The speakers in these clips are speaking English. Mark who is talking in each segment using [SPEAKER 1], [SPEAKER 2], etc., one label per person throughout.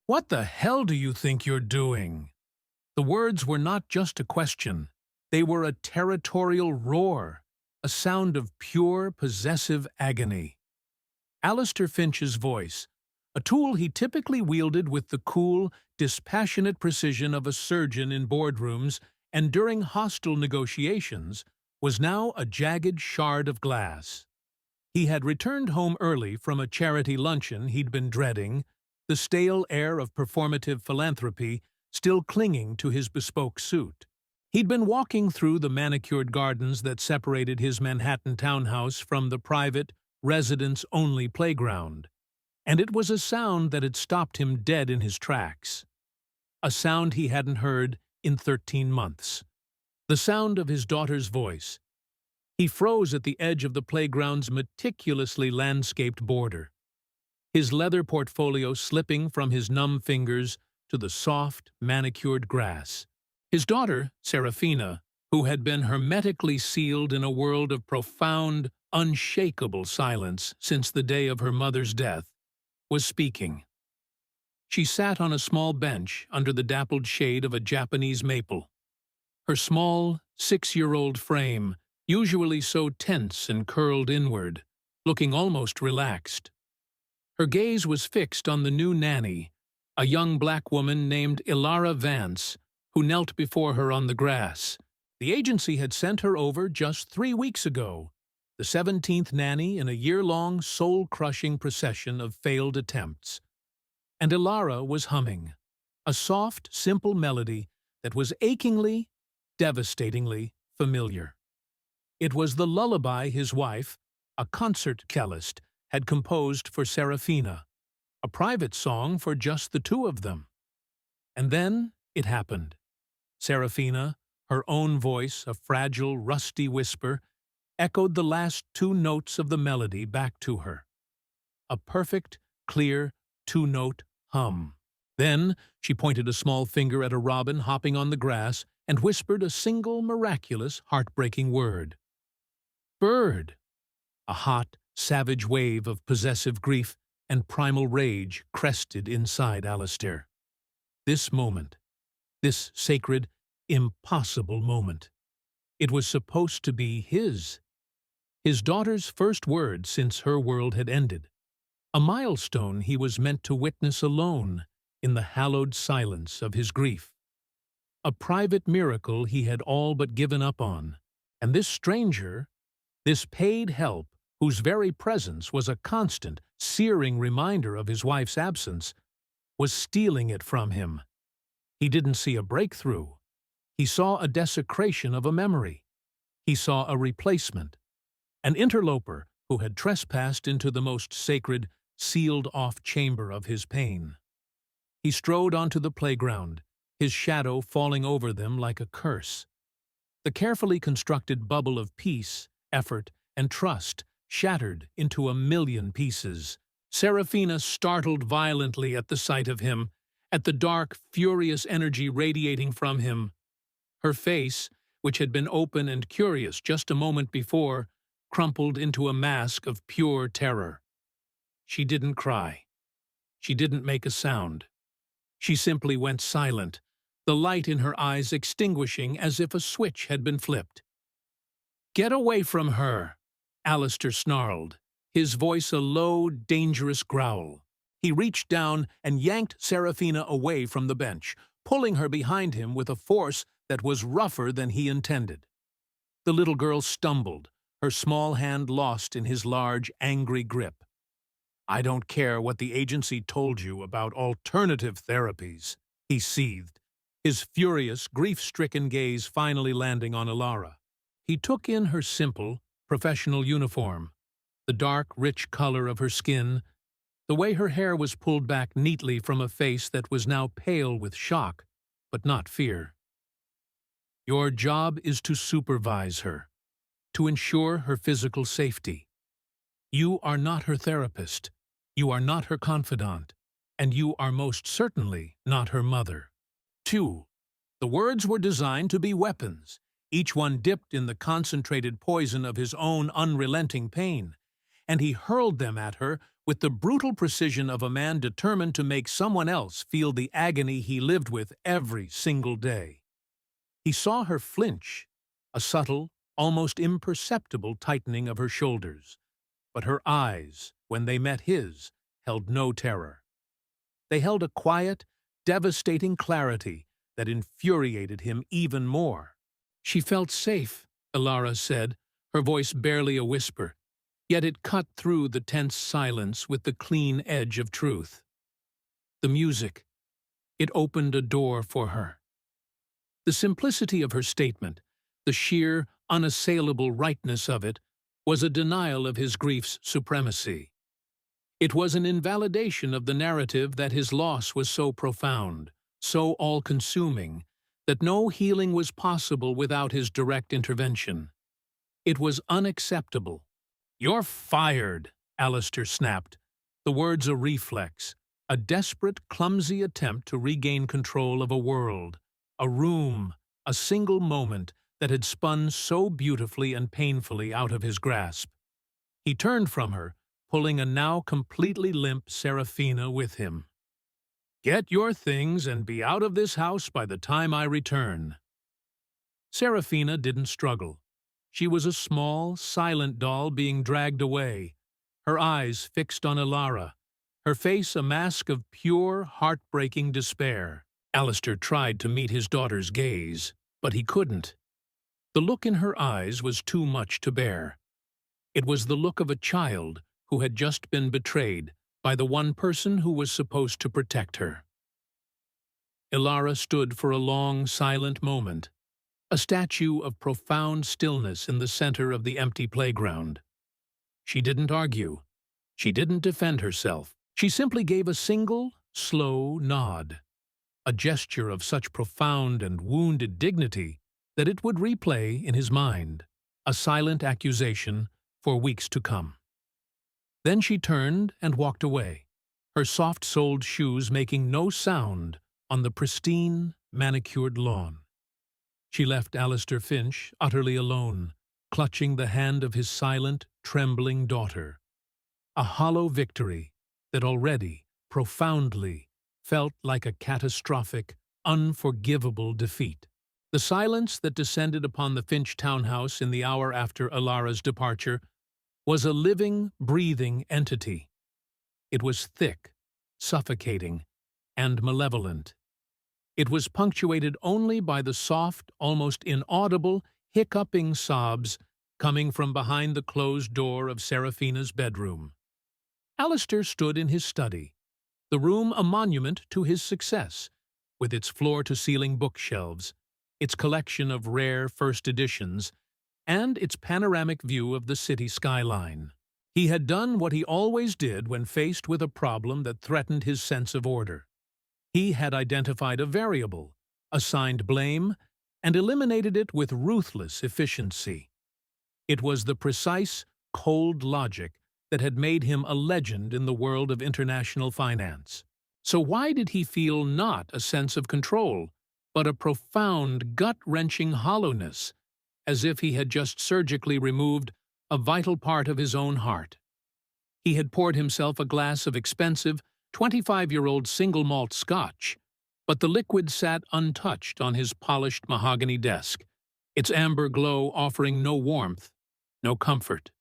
[SPEAKER 1] What the hell do you think you're doing? The words were not just a question. They were a territorial roar, a sound of pure, possessive agony. Alistair Finch's voice, a tool he typically wielded with the cool, dispassionate precision of a surgeon in boardrooms and during hostile negotiations, was now a jagged shard of glass. He had returned home early from a charity luncheon he'd been dreading, the stale air of performative philanthropy still clinging to his bespoke suit. He'd been walking through the manicured gardens that separated his Manhattan townhouse from the private, residents-only playground, and it was a sound that had stopped him dead in his tracks. A sound he hadn't heard in 13 months. The sound of his daughter's voice. He froze at the edge of the playground's meticulously landscaped border, his leather portfolio slipping from his numb fingers to the soft, manicured grass. His daughter, Serafina, who had been hermetically sealed in a world of profound, unshakable silence since the day of her mother's death, was speaking. She sat on a small bench under the dappled shade of a Japanese maple. Her small, 6-year-old frame, usually so tense and curled inward, looking almost relaxed. Her gaze was fixed on the new nanny, a young black woman named Ilara Vance, who knelt before her on the grass. The agency had sent her over just 3 weeks ago, the 17th nanny in a year-long, soul-crushing procession of failed attempts. And Ilara was humming, a soft, simple melody that was achingly, devastatingly familiar. It was the lullaby his wife, a concert cellist, had composed for Serafina, a private song for just the two of them. And then it happened. Serafina, her own voice, a fragile, rusty whisper, echoed the last 2 notes of the melody back to her. A perfect, clear, 2-note hum. Then she pointed a small finger at a robin hopping on the grass and whispered a single miraculous, heartbreaking word. Bird! A hot, savage wave of possessive grief and primal rage crested inside Alistair. This moment, this sacred, impossible moment. It was supposed to be his daughter's first word since her world had ended. A milestone he was meant to witness alone in the hallowed silence of his grief. A private miracle he had all but given up on. And this stranger, this paid help, whose very presence was a constant, searing reminder of his wife's absence, was stealing it from him. He didn't see a breakthrough. He saw a desecration of a memory. He saw a replacement. An interloper who had trespassed into the most sacred, sealed-off chamber of his pain. He strode onto the playground, his shadow falling over them like a curse. The carefully constructed bubble of peace, effort, and trust shattered into a million pieces. Serafina startled violently at the sight of him, at the dark, furious energy radiating from him. Her face, which had been open and curious just a moment before, crumpled into a mask of pure terror. She didn't cry. She didn't make a sound. She simply went silent, the light in her eyes extinguishing as if a switch had been flipped. "Get away from her!" Alistair snarled, his voice a low, dangerous growl. He reached down and yanked Serafina away from the bench, pulling her behind him with a force that was rougher than he intended. The little girl stumbled, her small hand lost in his large, angry grip. "I don't care what the agency told you about alternative therapies," he seethed, his furious, grief-stricken gaze finally landing on Ilara. He took in her simple, professional uniform, the dark, rich color of her skin, the way her hair was pulled back neatly from a face that was now pale with shock, but not fear. "Your job is to supervise her, to ensure her physical safety. You are not her therapist, you are not her confidant, and you are most certainly not her mother." 2. The words were designed to be weapons, each one dipped in the concentrated poison of his own unrelenting pain, and he hurled them at her with the brutal precision of a man determined to make someone else feel the agony he lived with every single day. He saw her flinch, a subtle, almost imperceptible tightening of her shoulders, but her eyes, when they met his, held no terror. They held a quiet, devastating clarity that infuriated him even more. "She felt safe," Ilara said, her voice barely a whisper, yet it cut through the tense silence with the clean edge of truth. The music, it opened a door for her. The simplicity of her statement, the sheer, unassailable rightness of it, was a denial of his grief's supremacy. It was an invalidation of the narrative that his loss was so profound, so all-consuming, that no healing was possible without his direct intervention. It was unacceptable. "You're fired," Alistair snapped, the words a reflex, a desperate, clumsy attempt to regain control of a world, a room, a single moment that had spun so beautifully and painfully out of his grasp. He turned from her, pulling a now completely limp Serafina with him. "Get your things and be out of this house by the time I return." Serafina didn't struggle. She was a small, silent doll being dragged away, her eyes fixed on Ilara, her face a mask of pure, heartbreaking despair. Alistair tried to meet his daughter's gaze, but he couldn't. The look in her eyes was too much to bear. It was the look of a child who had just been betrayed by the one person who was supposed to protect her. Ilara stood for a long, silent moment, a statue of profound stillness in the center of the empty playground. She didn't argue. She didn't defend herself. She simply gave a single, slow nod, a gesture of such profound and wounded dignity that it would replay in his mind, a silent accusation for weeks to come. Then she turned and walked away, her soft-soled shoes making no sound on the pristine, manicured lawn. She left Alistair Finch utterly alone, clutching the hand of his silent, trembling daughter. A hollow victory that already, profoundly, felt like a catastrophic, unforgivable defeat. The silence that descended upon the Finch townhouse in the hour after Ilara's departure was a living, breathing entity. It was thick, suffocating, and malevolent. It was punctuated only by the soft, almost inaudible, hiccuping sobs coming from behind the closed door of Serafina's bedroom. Alistair stood in his study, the room a monument to his success, with its floor-to-ceiling bookshelves, its collection of rare first editions, and its panoramic view of the city skyline. He had done what he always did when faced with a problem that threatened his sense of order. He had identified a variable, assigned blame, and eliminated it with ruthless efficiency. It was the precise, cold logic that had made him a legend in the world of international finance. So why did he feel not a sense of control, but a profound, gut-wrenching hollowness, as if he had just surgically removed a vital part of his own heart? He had poured himself a glass of expensive, 25-year-old single-malt scotch, but the liquid sat untouched on his polished mahogany desk, its amber glow offering no warmth, no comfort.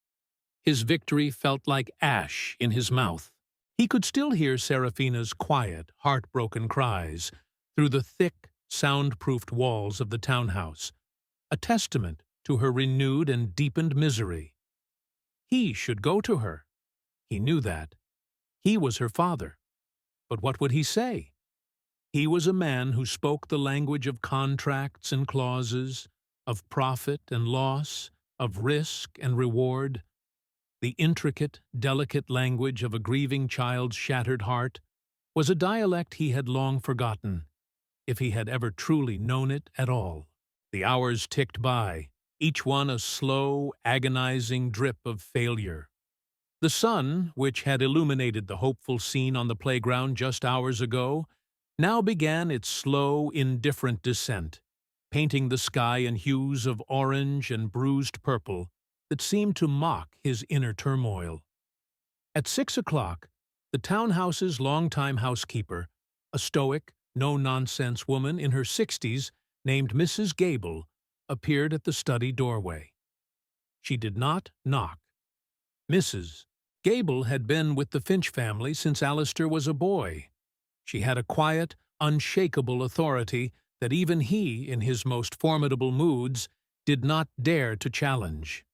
[SPEAKER 1] His victory felt like ash in his mouth. He could still hear Serafina's quiet, heartbroken cries through the thick, soundproofed walls of the townhouse, a testament to her renewed and deepened misery. He should go to her. He knew that. He was her father. But what would he say? He was a man who spoke the language of contracts and clauses, of profit and loss, of risk and reward. The intricate, delicate language of a grieving child's shattered heart was a dialect he had long forgotten, if he had ever truly known it at all. The hours ticked by, each one a slow, agonizing drip of failure. The sun, which had illuminated the hopeful scene on the playground just hours ago, now began its slow, indifferent descent, painting the sky in hues of orange and bruised purple that seemed to mock his inner turmoil. At 6 o'clock, the townhouse's longtime housekeeper, a stoic, no-nonsense woman in her 60s named Mrs. Gable, appeared at the study doorway. She did not knock. Mrs. Gable had been with the Finch family since Alistair was a boy. She had a quiet, unshakable authority that even he, in his most formidable moods, did not dare to challenge.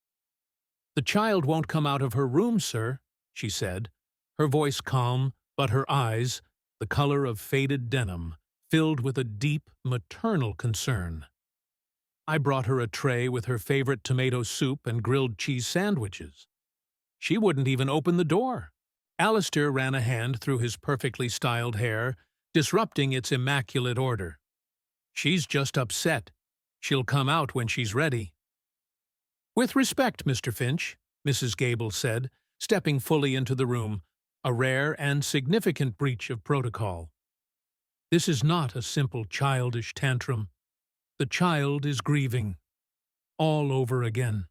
[SPEAKER 1] "The child won't come out of her room, sir," she said, her voice calm, but her eyes, the color of faded denim, filled with a deep, maternal concern. "I brought her a tray with her favorite tomato soup and grilled cheese sandwiches. She wouldn't even open the door." Alistair ran a hand through his perfectly styled hair, disrupting its immaculate order. "She's just upset. She'll come out when she's ready." "With respect, Mr. Finch," Mrs. Gable said, stepping fully into the room, a rare and significant breach of protocol. "This is not a simple childish tantrum. The child is grieving. All over again."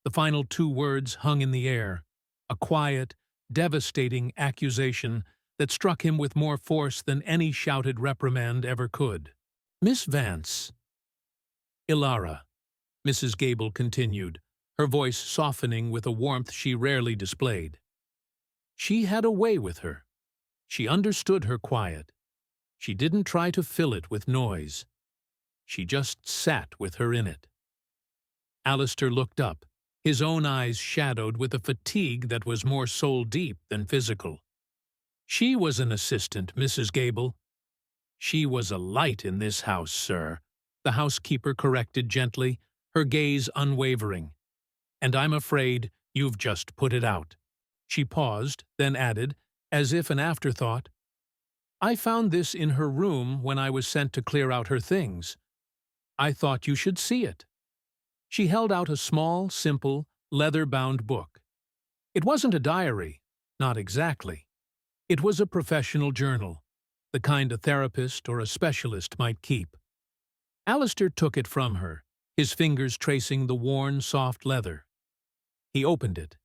[SPEAKER 1] The final two words hung in the air, a quiet, devastating accusation that struck him with more force than any shouted reprimand ever could. "Miss Vance." "Ilara," Mrs. Gable continued, her voice softening with a warmth she rarely displayed. "She had a way with her. She understood her quiet. She didn't try to fill it with noise. She just sat with her in it." Alistair looked up, his own eyes shadowed with a fatigue that was more soul-deep than physical. "She was an assistant, Mrs. Gable." "She was a light in this house, sir," the housekeeper corrected gently, her gaze unwavering. "And I'm afraid you've just put it out." She paused, then added, as if an afterthought, "I found this in her room when I was sent to clear out her things. I thought you should see it." She held out a small, simple, leather-bound book. It wasn't a diary, not exactly. It was a professional journal, the kind a therapist or a specialist might keep. Alistair took it from her, his fingers tracing the worn, soft leather. He opened it.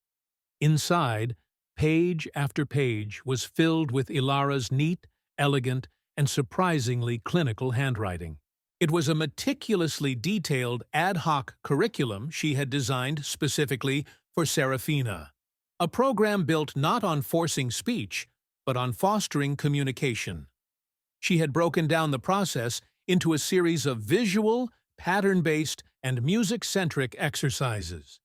[SPEAKER 1] Inside, page after page was filled with Ilara's neat, elegant, and surprisingly clinical handwriting. It was a meticulously detailed ad hoc curriculum she had designed specifically for Serafina, a program built not on forcing speech, but on fostering communication. She had broken down the process into a series of visual, pattern-based, and music-centric exercises.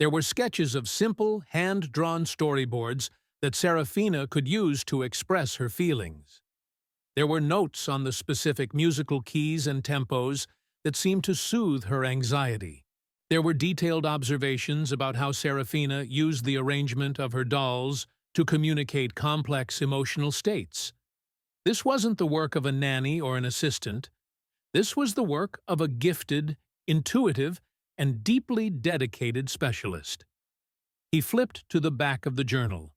[SPEAKER 1] There were sketches of simple, hand-drawn storyboards that Serafina could use to express her feelings. There were notes on the specific musical keys and tempos that seemed to soothe her anxiety. There were detailed observations about how Serafina used the arrangement of her dolls to communicate complex emotional states. This wasn't the work of a nanny or an assistant. This was the work of a gifted, intuitive, and deeply dedicated specialist. He flipped to the back of the journal.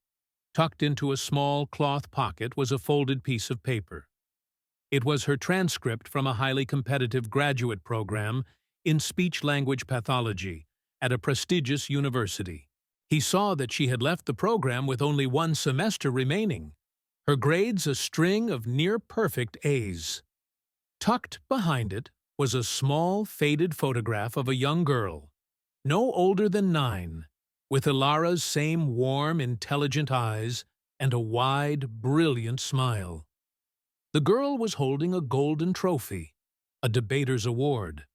[SPEAKER 1] Tucked into a small cloth pocket was a folded piece of paper. It was her transcript from a highly competitive graduate program in speech-language pathology at a prestigious university. He saw that she had left the program with only one semester remaining, her grades a string of near-perfect A's. Tucked behind it was a small, faded photograph of a young girl, no older than 9, with Ilara's same warm, intelligent eyes and a wide, brilliant smile. The girl was holding a golden trophy, a debater's award.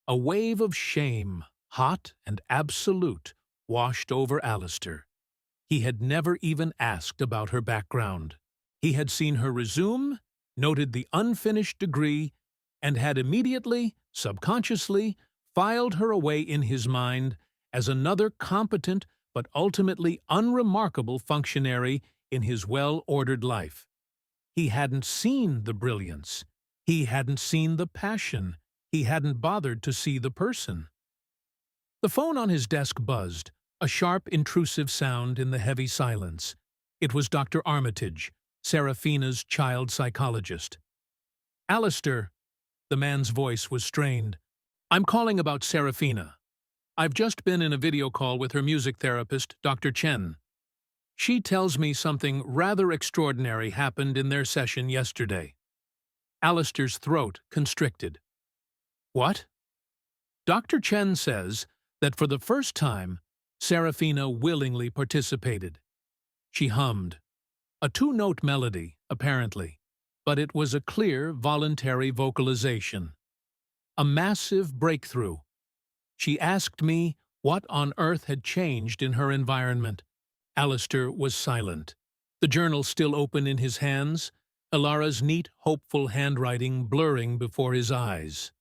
[SPEAKER 1] A wave of shame, hot and absolute, washed over Alistair. He had never even asked about her background. He had seen her resume, noted the unfinished degree, and had immediately, subconsciously, filed her away in his mind as another competent but ultimately unremarkable functionary in his well-ordered life. He hadn't seen the brilliance. He hadn't seen the passion. He hadn't bothered to see the person. The phone on his desk buzzed, a sharp, intrusive sound in the heavy silence. It was Dr. Armitage, Serafina's child psychologist. "Alistair," the man's voice was strained. "I'm calling about Serafina. I've just been in a video call with her music therapist, Dr. Chen. She tells me something rather extraordinary happened in their session yesterday. Alistair's throat constricted. What? Dr. Chen says that for the first time, Serafina willingly participated. She hummed. A two-note melody, apparently, but it was a clear, voluntary vocalization. A massive breakthrough. She asked me what on earth had changed in her environment. Alistair was silent, the journal still open in his hands, Ilara's neat, hopeful handwriting blurring before his eyes.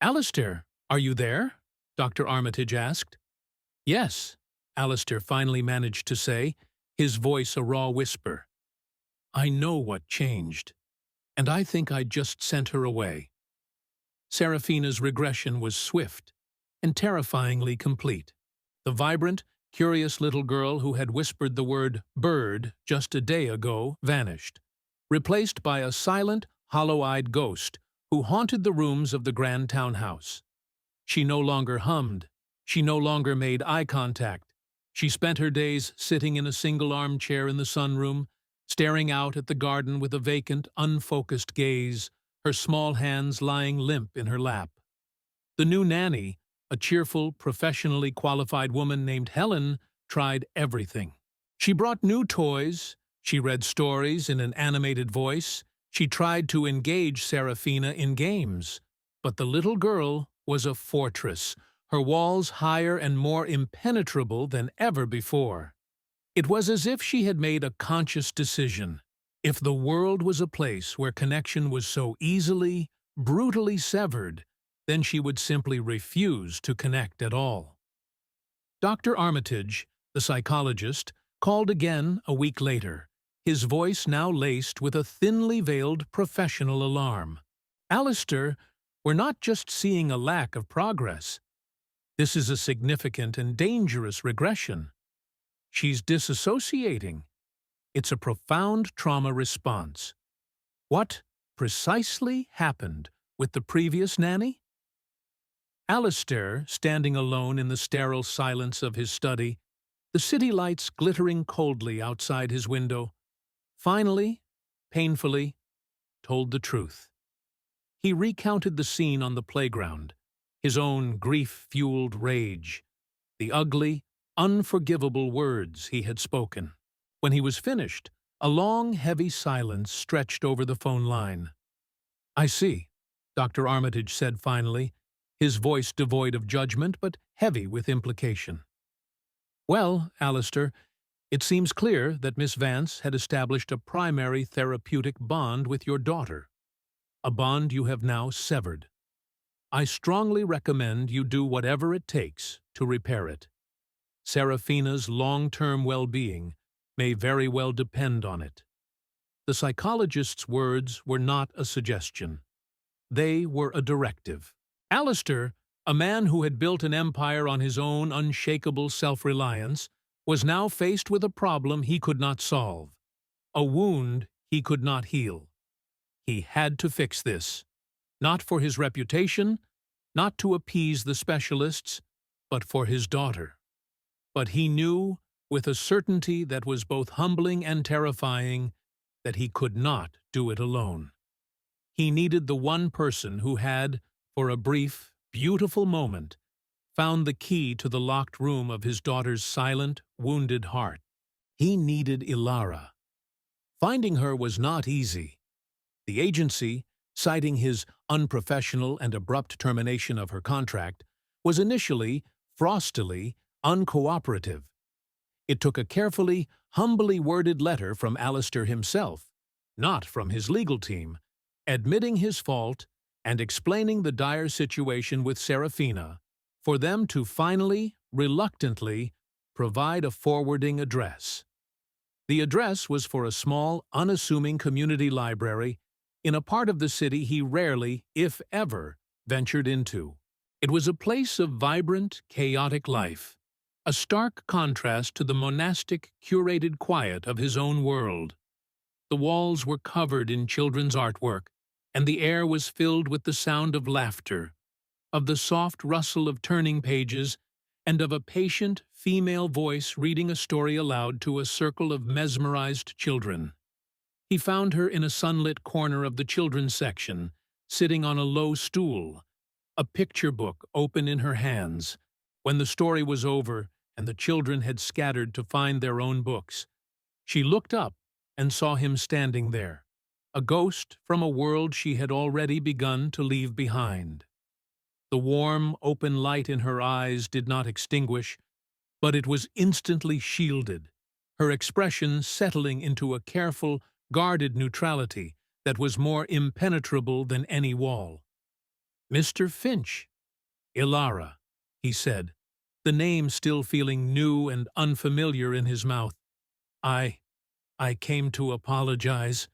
[SPEAKER 1] "Alistair, are you there?" Dr. Armitage asked. "Yes," Alistair finally managed to say, his voice a raw whisper. "I know what changed, and I think I just sent her away." Serafina's regression was swift and terrifyingly complete. The vibrant, curious little girl who had whispered the word bird just a day ago vanished, replaced by a silent, hollow-eyed ghost who haunted the rooms of the grand townhouse. She no longer hummed. She no longer made eye contact. She spent her days sitting in a single armchair in the sunroom, staring out at the garden with a vacant, unfocused gaze, her small hands lying limp in her lap. The new nanny, a cheerful, professionally qualified woman named Helen, tried everything. She brought new toys, she read stories in an animated voice, she tried to engage Serafina in games. But the little girl was a fortress, her walls higher and more impenetrable than ever before. It was as if she had made a conscious decision. If the world was a place where connection was so easily, brutally severed, then she would simply refuse to connect at all. Dr. Armitage, the psychologist, called again a week later, his voice now laced with a thinly veiled professional alarm. "Alistair, we're not just seeing a lack of progress. This is a significant and dangerous regression. She's disassociating. It's a profound trauma response." What precisely happened with the previous nanny? Alistair, standing alone in the sterile silence of his study, the city lights glittering coldly outside his window, finally, painfully, told the truth. He recounted the scene on the playground, his own grief-fueled rage, the ugly, unforgivable words he had spoken. When he was finished, a long, heavy silence stretched over the phone line. "I see," Dr. Armitage said finally, his voice devoid of judgment but heavy with implication. "Well, Alistair, it seems clear that Miss Vance had established a primary therapeutic bond with your daughter, a bond you have now severed. I strongly recommend you do whatever it takes to repair it. Serafina's long-term well-being may very well depend on it." The psychologist's words were not a suggestion. They were a directive. Alistair, a man who had built an empire on his own unshakable self-reliance, was now faced with a problem he could not solve, a wound he could not heal. He had to fix this, not for his reputation, not to appease the specialists, but for his daughter. But he knew, with a certainty that was both humbling and terrifying, that he could not do it alone. He needed the one person who had, for a brief, beautiful moment, found the key to the locked room of his daughter's silent, wounded heart. He needed Ilara. Finding her was not easy. The agency, citing his unprofessional and abrupt termination of her contract, was initially, frostily, uncooperative. It took a carefully, humbly worded letter from Alistair himself, not from his legal team, admitting his fault and explaining the dire situation with Serafina, for them to finally, reluctantly, provide a forwarding address. The address was for a small, unassuming community library in a part of the city he rarely, if ever, ventured into. It was a place of vibrant, chaotic life, a stark contrast to the monastic, curated quiet of his own world. The walls were covered in children's artwork, and the air was filled with the sound of laughter, of the soft rustle of turning pages, and of a patient female voice reading a story aloud to a circle of mesmerized children. He found her in a sunlit corner of the children's section, sitting on a low stool, a picture book open in her hands. When the story was over and the children had scattered to find their own books, she looked up and saw him standing there, a ghost from a world she had already begun to leave behind. The warm, open light in her eyes did not extinguish, but it was instantly shielded, her expression settling into a careful, guarded neutrality that was more impenetrable than any wall. "Mr. Finch, Ilara," he said, the name still feeling new and unfamiliar in his mouth. I came to apologize."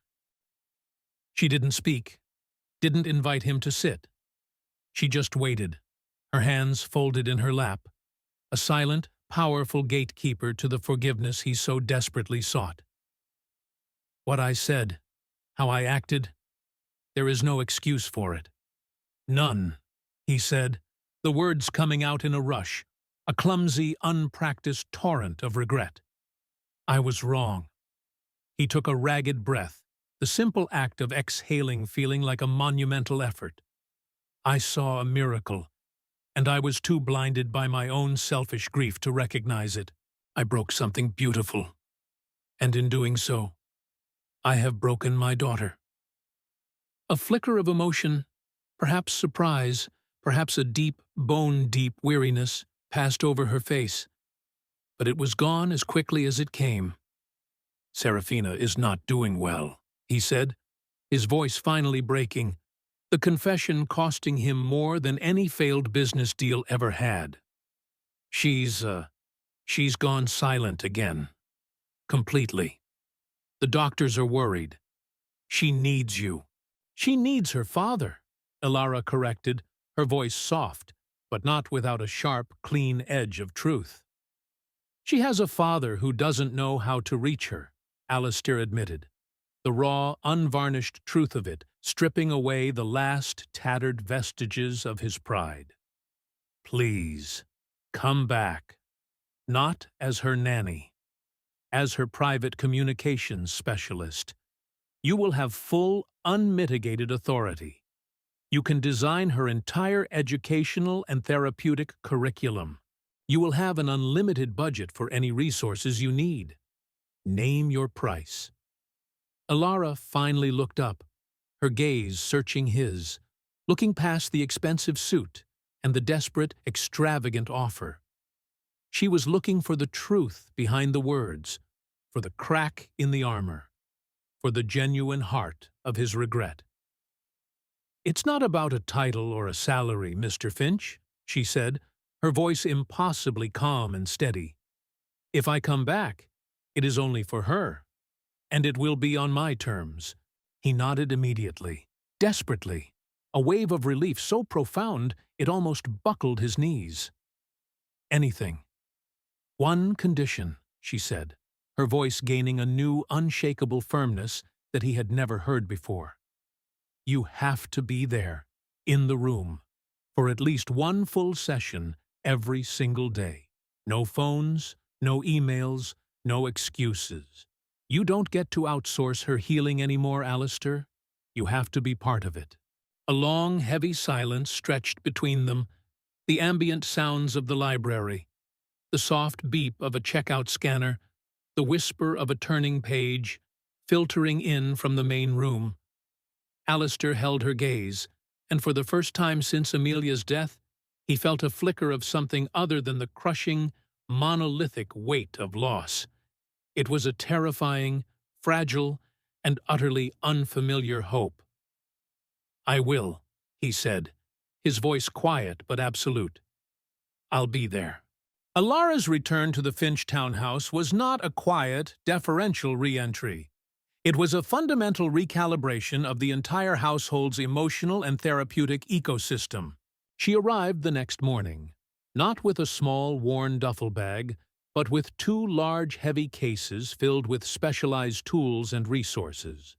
[SPEAKER 1] She didn't speak, didn't invite him to sit. She just waited, her hands folded in her lap, a silent, powerful gatekeeper to the forgiveness he so desperately sought. "What I said, how I acted, there is no excuse for it." "None," he said, the words coming out in a rush, a clumsy, unpracticed torrent of regret. "I was wrong." He took a ragged breath, the simple act of exhaling feeling like a monumental effort. "I saw a miracle, and I was too blinded by my own selfish grief to recognize it. I broke something beautiful, and in doing so, I have broken my daughter." A flicker of emotion, perhaps surprise, perhaps a deep, bone-deep weariness, passed over her face, but it was gone as quickly as it came. "Serafina is not doing well," he said, his voice finally breaking, the confession costing him more than any failed business deal ever had. She's gone silent again. Completely. The doctors are worried. She needs you." "She needs her father," Ilara corrected, her voice soft, but not without a sharp, clean edge of truth. "She has a father who doesn't know how to reach her," Alistair admitted, the raw, unvarnished truth of it stripping away the last tattered vestiges of his pride. "Please, come back. Not as her nanny, as her private communications specialist. You will have full, unmitigated authority. You can design her entire educational and therapeutic curriculum. You will have an unlimited budget for any resources you need. Name your price." Ilara finally looked up, her gaze searching his, looking past the expensive suit and the desperate, extravagant offer. She was looking for the truth behind the words, for the crack in the armor, for the genuine heart of his regret. "It's not about a title or a salary, Mr. Finch," she said, her voice impossibly calm and steady. "If I come back, it is only for her, and it will be on my terms." He nodded immediately, desperately, a wave of relief so profound it almost buckled his knees. "Anything. One condition," she said, her voice gaining a new, unshakable firmness that he had never heard before. "You have to be there, in the room, for at least one full session every single day. No phones, no emails, no excuses. You don't get to outsource her healing anymore, Alistair. You have to be part of it." A long, heavy silence stretched between them, the ambient sounds of the library, the soft beep of a checkout scanner, the whisper of a turning page, filtering in from the main room. Alistair held her gaze, and for the first time since Amelia's death, he felt a flicker of something other than the crushing, monolithic weight of loss. It was a terrifying, fragile, and utterly unfamiliar hope. "I will," he said, his voice quiet but absolute. "I'll be there." Ilara's return to the Finch townhouse was not a quiet, deferential re-entry. It was a fundamental recalibration of the entire household's emotional and therapeutic ecosystem. She arrived the next morning, not with a small, worn duffel bag, but with 2 large, heavy cases filled with specialized tools and resources,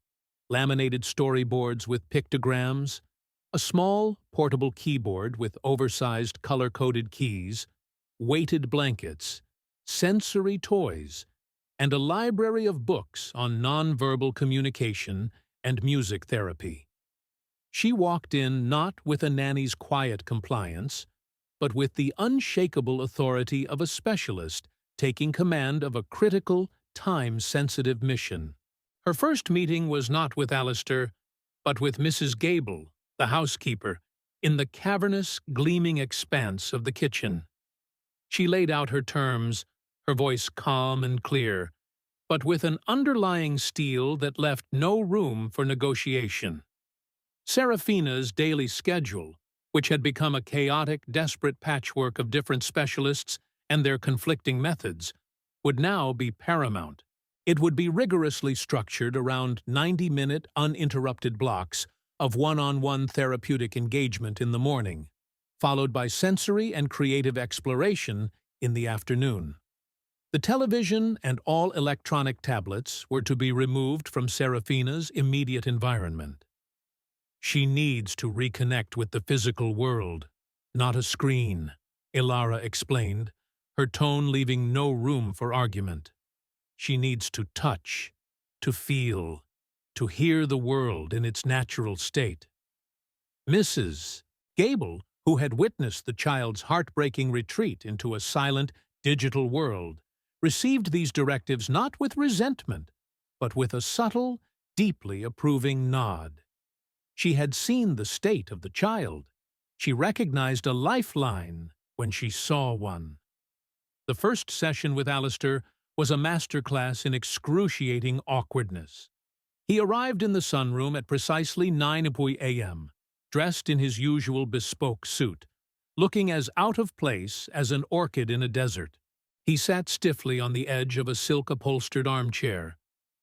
[SPEAKER 1] laminated storyboards with pictograms, a small, portable keyboard with oversized color-coded keys, weighted blankets, sensory toys, and a library of books on nonverbal communication and music therapy. She walked in not with a nanny's quiet compliance, but with the unshakable authority of a specialist taking command of a critical, time-sensitive mission. Her first meeting was not with Alistair, but with Mrs. Gable, the housekeeper, in the cavernous, gleaming expanse of the kitchen. She laid out her terms, her voice calm and clear, but with an underlying steel that left no room for negotiation. Serafina's daily schedule, which had become a chaotic, desperate patchwork of different specialists and their conflicting methods, would now be paramount. It would be rigorously structured around 90-minute uninterrupted blocks of one-on-one therapeutic engagement in the morning, followed by sensory and creative exploration in the afternoon. The television and all electronic tablets were to be removed from Serafina's immediate environment. She needs to reconnect with the physical world, not a screen, Ilara explained, her tone leaving no room for argument. She needs to touch, to feel, to hear the world in its natural state. Mrs. Gable, who had witnessed the child's heartbreaking retreat into a silent, digital world, received these directives not with resentment, but with a subtle, deeply approving nod. She had seen the state of the child. She recognized a lifeline when she saw one. The first session with Alistair was a masterclass in excruciating awkwardness. He arrived in the sunroom at precisely 9 a.m., dressed in his usual bespoke suit, looking as out of place as an orchid in a desert. He sat stiffly on the edge of a silk-upholstered armchair,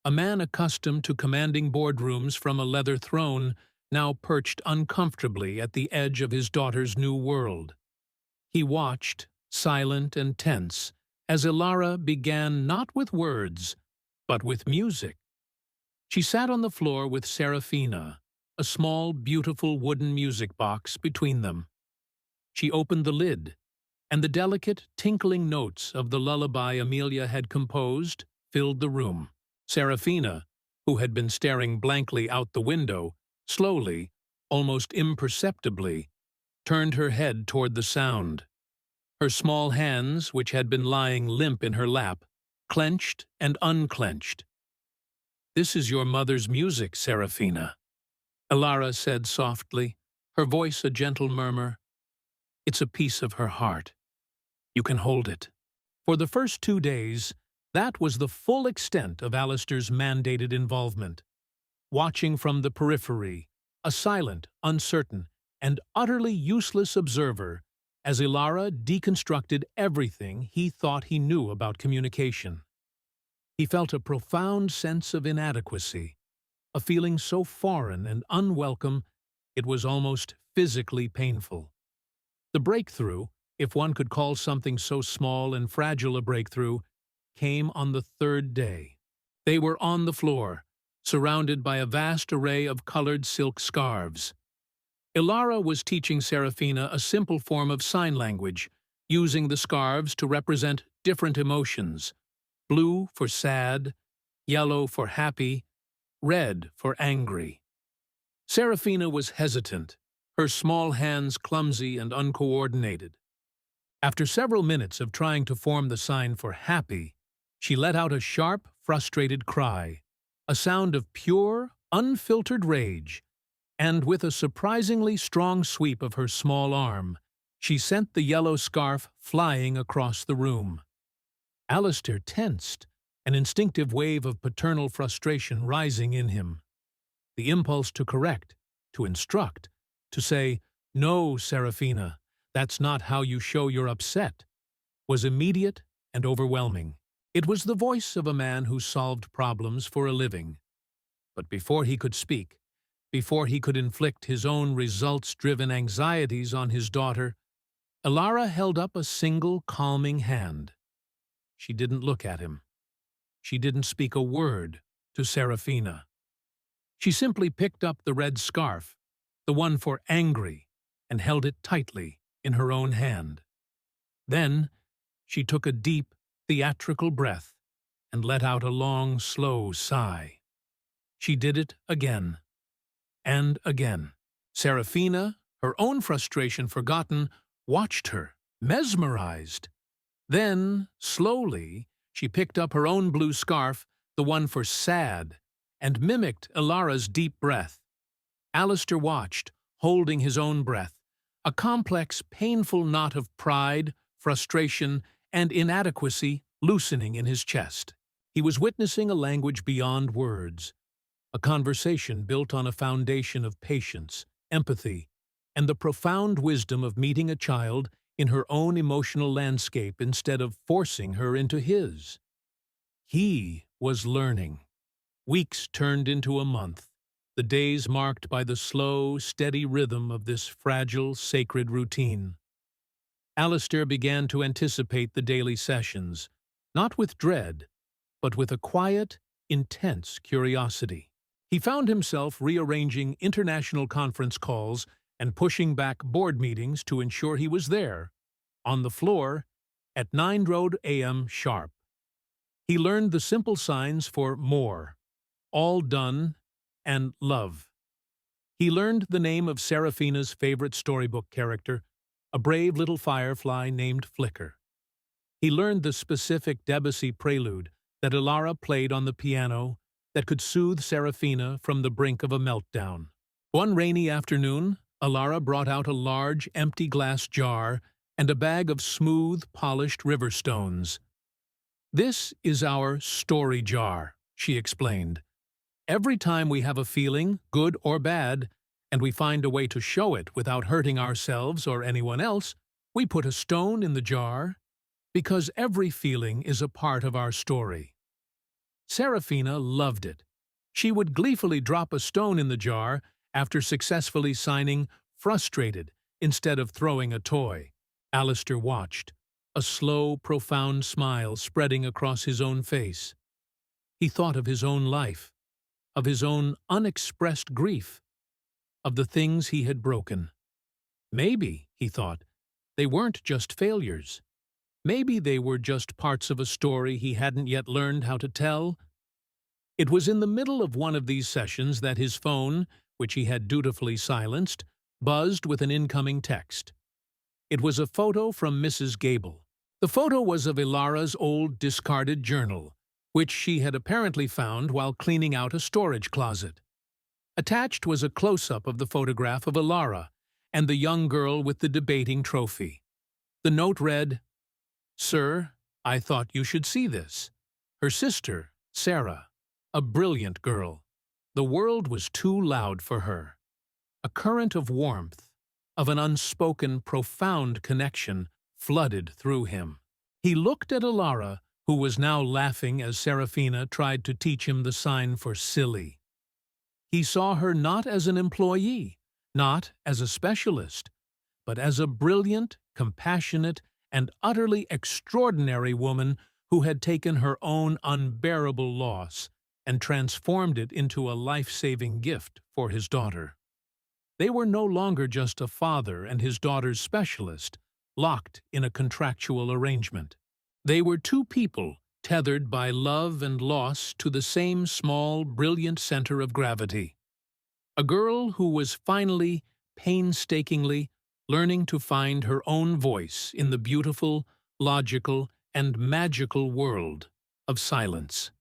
[SPEAKER 1] a man accustomed to commanding boardrooms from a leather throne, now perched uncomfortably at the edge of his daughter's new world. He watched, silent and tense, as Ilara began not with words, but with music. She sat on the floor with Serafina, a small, beautiful wooden music box between them. She opened the lid, and the delicate, tinkling notes of the lullaby Amelia had composed filled the room. Serafina, who had been staring blankly out the window, slowly, almost imperceptibly, turned her head toward the sound. Her small hands, which had been lying limp in her lap, clenched and unclenched. "This is your mother's music, Serafina," Ilara said softly, her voice a gentle murmur. "It's a piece of her heart. You can hold it." For the first 2 days, that was the full extent of Alistair's mandated involvement. Watching from the periphery, a silent, uncertain, and utterly useless observer, as Ilara deconstructed everything he thought he knew about communication. He felt a profound sense of inadequacy, a feeling so foreign and unwelcome it was almost physically painful. The breakthrough, if one could call something so small and fragile a breakthrough, came on the 3rd day. They were on the floor, surrounded by a vast array of colored silk scarves. Ilara was teaching Serafina a simple form of sign language, using the scarves to represent different emotions: blue for sad, yellow for happy, red for angry. Serafina was hesitant, her small hands clumsy and uncoordinated. After several minutes of trying to form the sign for happy, she let out a sharp, frustrated cry, a sound of pure, unfiltered rage, and with a surprisingly strong sweep of her small arm, she sent the yellow scarf flying across the room. Alistair tensed, an instinctive wave of paternal frustration rising in him. The impulse to correct, to instruct, to say, "No, Serafina, that's not how you show you're upset," was immediate and overwhelming. It was the voice of a man who solved problems for a living. But before he could speak, before he could inflict his own results-driven anxieties on his daughter, Ilara held up a single calming hand. She didn't look at him. She didn't speak a word to Serafina. She simply picked up the red scarf, the one for angry, and held it tightly in her own hand. Then, She took a deep, theatrical breath and let out a long, slow sigh. She did it again and again. Serafina, her own frustration forgotten, watched her, mesmerized. Then, slowly, she picked up her own blue scarf, the one for sad, and mimicked Ilara's deep breath. Alistair watched, holding his own breath, a complex, painful knot of pride, frustration, and inadequacy loosening in his chest. He was witnessing a language beyond words, a conversation built on a foundation of patience, empathy, and the profound wisdom of meeting a child in her own emotional landscape instead of forcing her into his. He was learning. Weeks turned into a month, the days marked by the slow, steady rhythm of this fragile, sacred routine. Alistair began to anticipate the daily sessions, not with dread, but with a quiet, intense curiosity. He found himself rearranging international conference calls and pushing back board meetings to ensure he was there, on the floor, at 9 a.m. sharp. He learned the simple signs for more, all done, and love. He learned the name of Serafina's favorite storybook character, a brave little firefly named Flicker. He learned the specific Debussy prelude that Ilara played on the piano that could soothe Serafina from the brink of a meltdown. One rainy afternoon, Ilara brought out a large, empty glass jar and a bag of smooth, polished river stones. "This is our story jar," she explained. "Every time we have a feeling, good or bad, and we find a way to show it without hurting ourselves or anyone else, we put a stone in the jar, because every feeling is a part of our story." Serafina loved it. She would gleefully drop a stone in the jar after successfully signing "frustrated" instead of throwing a toy. Alistair watched, a slow, profound smile spreading across his own face. He thought of his own life, of his own unexpressed grief, of the things he had broken. Maybe, he thought, they weren't just failures. Maybe they were just parts of a story he hadn't yet learned how to tell. It was in the middle of one of these sessions that his phone, which he had dutifully silenced, buzzed with an incoming text. It was a photo from Mrs. Gable. The photo was of Ilara's old discarded journal, which she had apparently found while cleaning out a storage closet. Attached was a close-up of the photograph of Ilara and the young girl with the debating trophy. The note read, "Sir, I thought you should see this. Her sister, Sarah, a brilliant girl. The world was too loud for her." A current of warmth, of an unspoken, profound connection, flooded through him. He looked at Ilara, who was now laughing as Serafina tried to teach him the sign for silly. He saw her not as an employee, not as a specialist, but as a brilliant, compassionate, and utterly extraordinary woman who had taken her own unbearable loss and transformed it into a life-saving gift for his daughter. They were no longer just a father and his daughter's specialist, locked in a contractual arrangement. They were two people tethered by love and loss to the same small, brilliant center of gravity. A girl who was finally, painstakingly, learning to find her own voice in the beautiful, logical, and magical world of silence.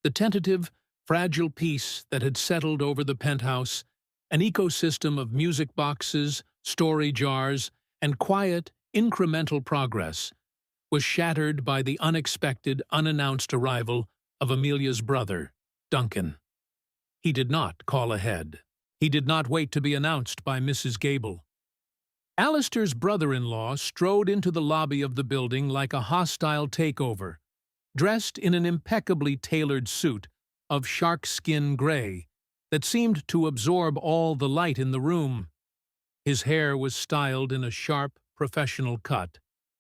[SPEAKER 1] The tentative, fragile peace that had settled over the penthouse, an ecosystem of music boxes, story jars, and quiet, incremental progress, was shattered by the unexpected, unannounced arrival of Amelia's brother, Duncan. He did not call ahead. He did not wait to be announced by Mrs. Gable. Alistair's brother-in-law strode into the lobby of the building like a hostile takeover, dressed in an impeccably tailored suit of shark-skin gray that seemed to absorb all the light in the room. His hair was styled in a sharp, professional cut,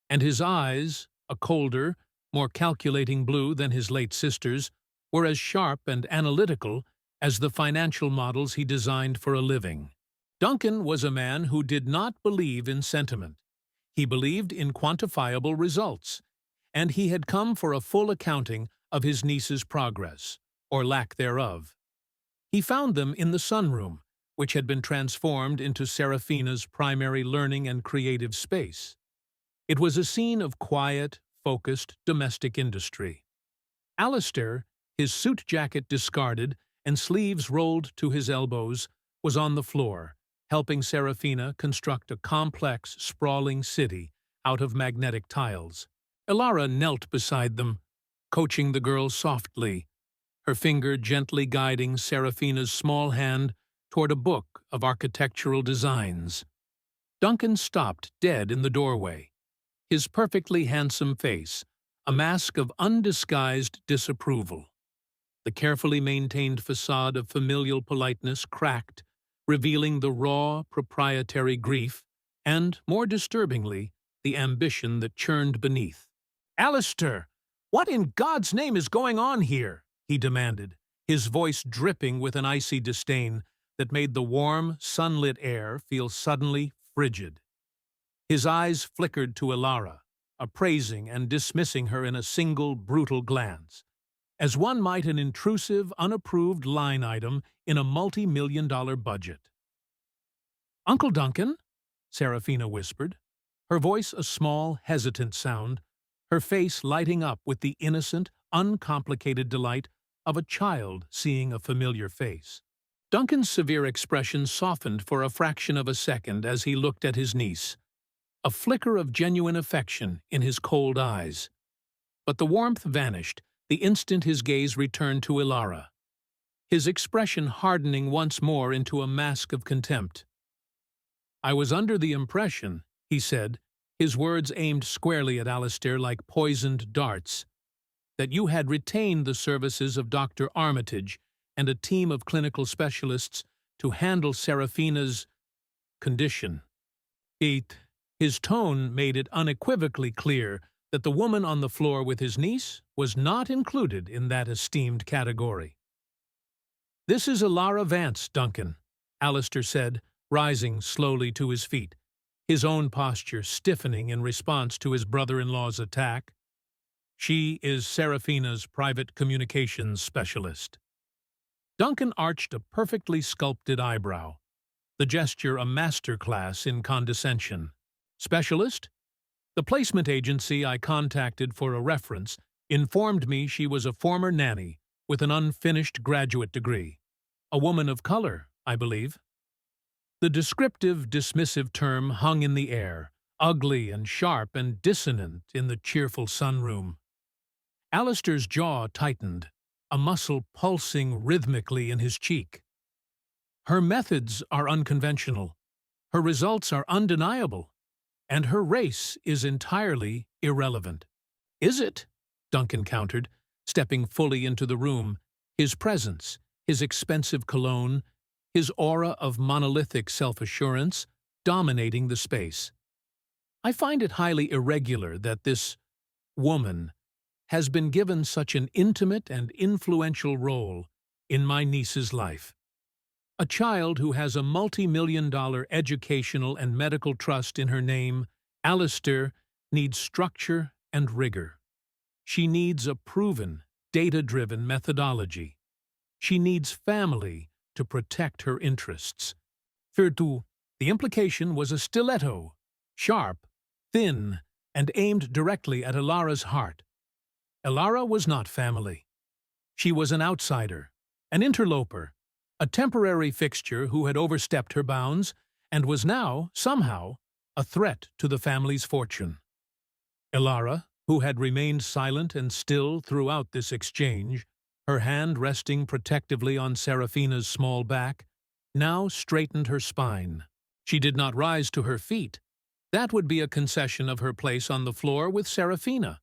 [SPEAKER 1] and his eyes, a colder, more calculating blue than his late sister's, were as sharp and analytical as the financial models he designed for a living. Duncan was a man who did not believe in sentiment. He believed in quantifiable results, and he had come for a full accounting of his niece's progress, or lack thereof. He found them in the sunroom, which had been transformed into Serafina's primary learning and creative space. It was a scene of quiet, focused domestic industry. Alistair, his suit jacket discarded and sleeves rolled to his elbows, was on the floor, helping Serafina construct a complex, sprawling city out of magnetic tiles. Elara knelt beside them, coaching the girl softly, her finger gently guiding Serafina's small hand toward a book of architectural designs. Duncan stopped dead in the doorway, his perfectly handsome face a mask of undisguised disapproval. The carefully maintained facade of familial politeness cracked, revealing the raw, proprietary grief and, more disturbingly, the ambition that churned beneath. "Alistair, what in God's name is going on here?" he demanded, his voice dripping with an icy disdain that made the warm, sunlit air feel suddenly frigid. His eyes flickered to Elara, appraising and dismissing her in a single brutal glance, as one might an intrusive, unapproved line item in a multi-million-dollar budget. "Uncle Duncan?" Serafina whispered, her voice a small, hesitant sound, her face lighting up with the innocent, uncomplicated delight of a child seeing a familiar face. Duncan's severe expression softened for a fraction of a second as he looked at his niece, a flicker of genuine affection in his cold eyes. But the warmth vanished the instant his gaze returned to Elara, his expression hardening once more into a mask of contempt. "I was under the impression," he said, his words aimed squarely at Alistair like poisoned darts, "that you had retained the services of Dr. Armitage and a team of clinical specialists to handle Serafina's condition." His tone made it unequivocally clear that the woman on the floor with his niece was not included in that esteemed category. "This is Elara Vance, Duncan," Alistair said, rising slowly to his feet, his own posture stiffening in response to his brother-in-law's attack. "She is Serafina's private communications specialist." Duncan arched a perfectly sculpted eyebrow, the gesture a masterclass in condescension. "Specialist? The placement agency I contacted for a reference informed me she was a former nanny with an unfinished graduate degree. A woman of color, I believe." The descriptive, dismissive term hung in the air, ugly and sharp and dissonant in the cheerful sunroom. Alistair's jaw tightened, a muscle pulsing rhythmically in his cheek. "Her methods are unconventional, her results are undeniable, and her race is entirely irrelevant." "Is it?" Duncan countered, stepping fully into the room, his presence, his expensive cologne, his aura of monolithic self-assurance dominating the space. "I find it highly irregular that this woman has been given such an intimate and influential role in my niece's life. A child who has a multi-million-dollar educational and medical trust in her name, Alistair, needs structure and rigor. She needs a proven, data-driven methodology. She needs family to protect her interests." Surtout, the implication was a stiletto, sharp, thin, and aimed directly at Elara's heart. Elara was not family. She was an outsider, an interloper, a temporary fixture who had overstepped her bounds and was now, somehow, a threat to the family's fortune. Elara, who had remained silent and still throughout this exchange, her hand resting protectively on Serafina's small back, now straightened her spine. She did not rise to her feet. That would be a concession of her place on the floor with Serafina,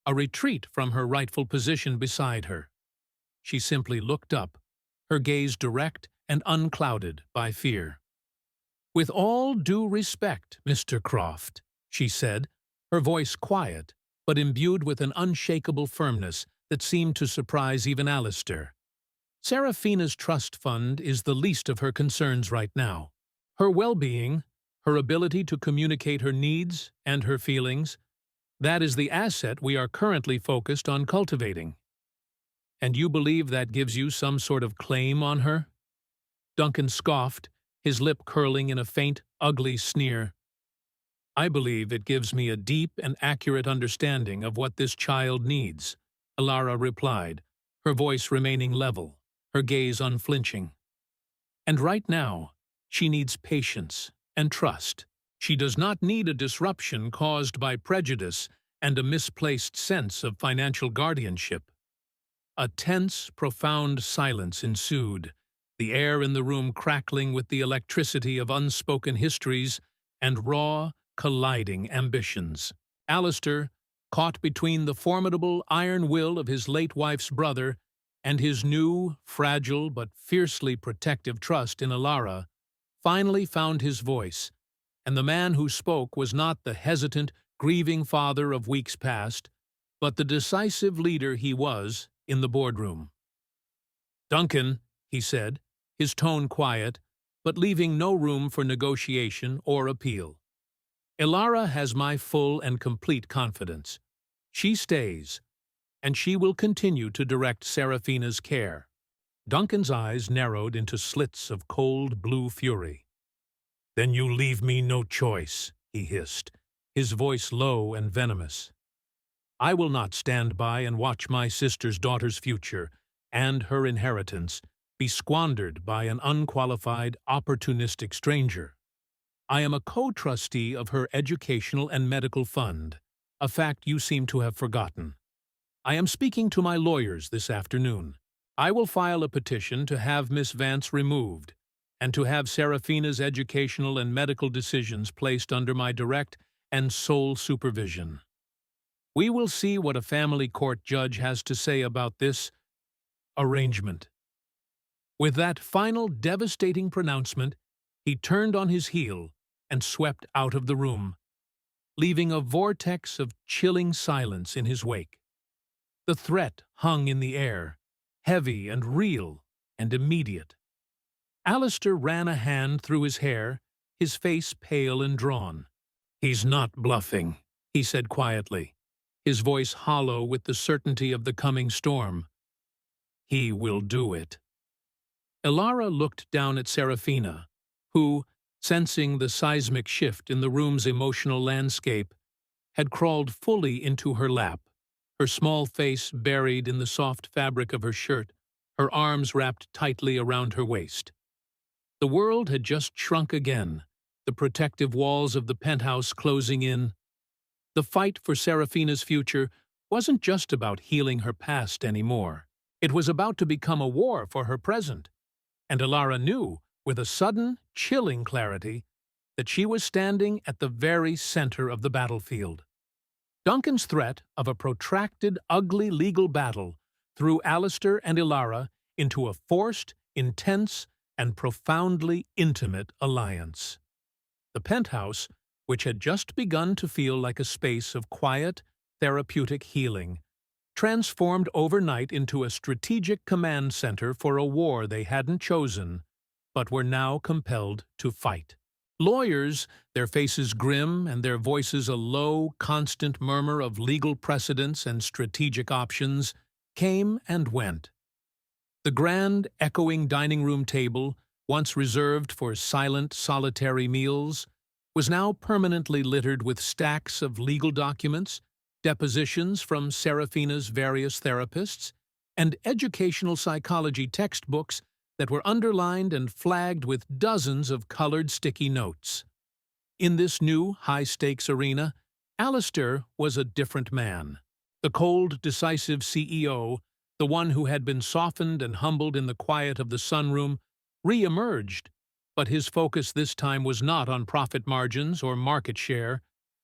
[SPEAKER 1] a retreat from her rightful position beside her. She simply looked up, her gaze direct and unclouded by fear. "With all due respect, Mr. Croft," she said, her voice quiet, but imbued with an unshakable firmness that seemed to surprise even Alistair. "Serafina's trust fund is the least of her concerns right now. Her well-being, her ability to communicate her needs and her feelings. That is the asset we are currently focused on cultivating. And you believe that gives you some sort of claim on her? Duncan scoffed, his lip curling in a faint, ugly sneer. I believe it gives me a deep and accurate understanding of what this child needs, Elara replied, her voice remaining level, her gaze unflinching. And right now, she needs patience and trust. She does not need a disruption caused by prejudice and a misplaced sense of financial guardianship. A tense, profound silence ensued, the air in the room crackling with the electricity of unspoken histories and raw, colliding ambitions. Alistair, caught between the formidable iron will of his late wife's brother and his new, fragile but fiercely protective trust in Elara, finally found his voice, and the man who spoke was not the hesitant, grieving father of weeks past, but the decisive leader he was in the boardroom. "Duncan," he said, his tone quiet, but leaving no room for negotiation or appeal. "Elara has my full and complete confidence. She stays, and she will continue to direct Serafina's care." Duncan's eyes narrowed into slits of cold blue fury. "Then you leave me no choice," he hissed, his voice low and venomous. "I will not stand by and watch my sister's daughter's future and her inheritance be squandered by an unqualified, opportunistic stranger. I am a co-trustee of her educational and medical fund, a fact you seem to have forgotten. I am speaking to my lawyers this afternoon. I will file a petition to have Miss Vance removed and to have Serafina's educational and medical decisions placed under my direct and sole supervision. We will see what a family court judge has to say about this arrangement." With that final devastating pronouncement, he turned on his heel and swept out of the room, leaving a vortex of chilling silence in his wake. The threat hung in the air, heavy and real and immediate. Alistair ran a hand through his hair, his face pale and drawn. "He's not bluffing," he said quietly, his voice hollow with the certainty of the coming storm. "He will do it." Elara looked down at Serafina, who, sensing the seismic shift in the room's emotional landscape, had crawled fully into her lap, her small face buried in the soft fabric of her shirt, her arms wrapped tightly around her waist. The world had just shrunk again, the protective walls of the penthouse closing in. The fight for Serafina's future wasn't just about healing her past anymore. It was about to become a war for her present. And Elara knew, with a sudden, chilling clarity, that she was standing at the very center of the battlefield. Duncan's threat of a protracted, ugly legal battle threw Alistair and Elara into a forced, intense, and profoundly intimate alliance. The penthouse, which had just begun to feel like a space of quiet, therapeutic healing, transformed overnight into a strategic command center for a war they hadn't chosen, but were now compelled to fight. Lawyers, their faces grim and their voices a low, constant murmur of legal precedents and strategic options, came and went. The grand, echoing dining room table, once reserved for silent, solitary meals, was now permanently littered with stacks of legal documents, depositions from Serafina's various therapists, and educational psychology textbooks that were underlined and flagged with dozens of colored sticky notes. In this new, high-stakes arena, Alistair was a different man. The cold, decisive CEO, the one who had been softened and humbled in the quiet of the sunroom, re-emerged, but his focus this time was not on profit margins or market share.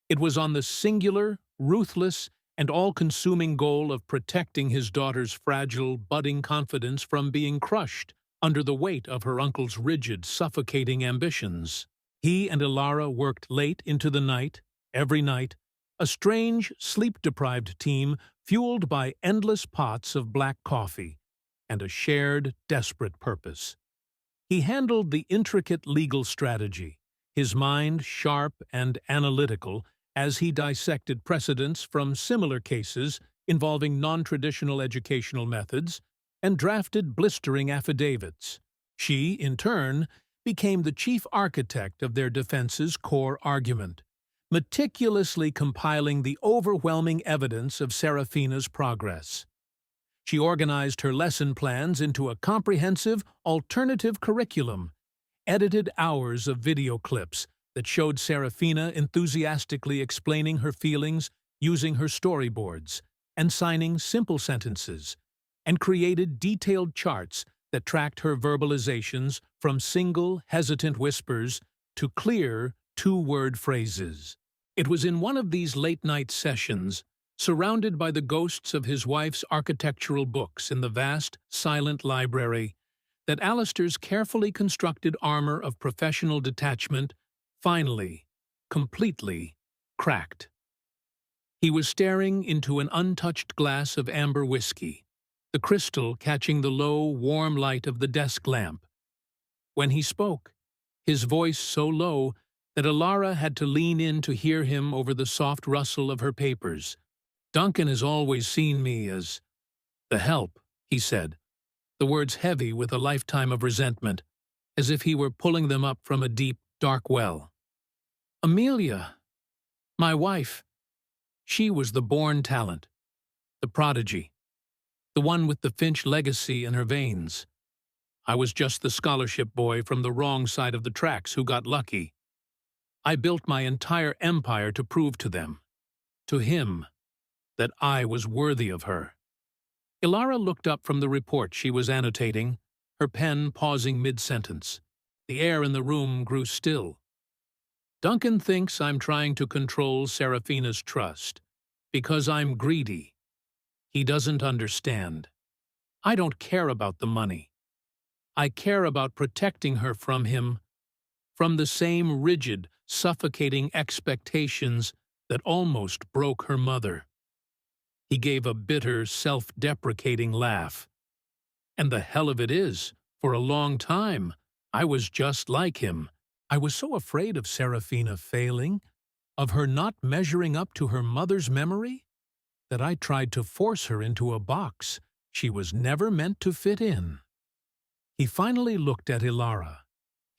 [SPEAKER 1] It was on the singular, ruthless, and all-consuming goal of protecting his daughter's fragile, budding confidence from being crushed under the weight of her uncle's rigid, suffocating ambitions. He and Elara worked late into the night, every night, a strange, sleep-deprived team fueled by endless pots of black coffee and a shared, desperate purpose. He handled the intricate legal strategy, his mind sharp and analytical as he dissected precedents from similar cases involving non-traditional educational methods and drafted blistering affidavits. She, in turn, became the chief architect of their defense's core argument, meticulously compiling the overwhelming evidence of Serafina's progress. She organized her lesson plans into a comprehensive, alternative curriculum, edited hours of video clips that showed Serafina enthusiastically explaining her feelings using her storyboards and signing simple sentences, and created detailed charts that tracked her verbalizations from single, hesitant whispers to clear, two-word phrases. It was in one of these late-night sessions, surrounded by the ghosts of his wife's architectural books in the vast, silent library, that Alistair's carefully constructed armor of professional detachment finally, completely, cracked. He was staring into an untouched glass of amber whiskey, the crystal catching the low, warm light of the desk lamp. When he spoke, his voice so low that Alara had to lean in to hear him over the soft rustle of her papers. "Duncan has always seen me as the help," he said, the words heavy with a lifetime of resentment, as if he were pulling them up from a deep, dark well. "Amelia, my wife, she was the born talent, the prodigy, the one with the Finch legacy in her veins. I was just the scholarship boy from the wrong side of the tracks who got lucky. I built my entire empire to prove to them, to him, that I was worthy of her." Ilara looked up from the report she was annotating, her pen pausing mid-sentence. The air in the room grew still. "Duncan thinks I'm trying to control Serafina's trust, because I'm greedy. He doesn't understand. I don't care about the money. I care about protecting her from him, from the same rigid, suffocating expectations that almost broke her mother." He gave a bitter, self-deprecating laugh. "And the hell of it is, for a long time, I was just like him. I was so afraid of Serafina failing, of her not measuring up to her mother's memory, that I tried to force her into a box she was never meant to fit in." He finally looked at Ilara,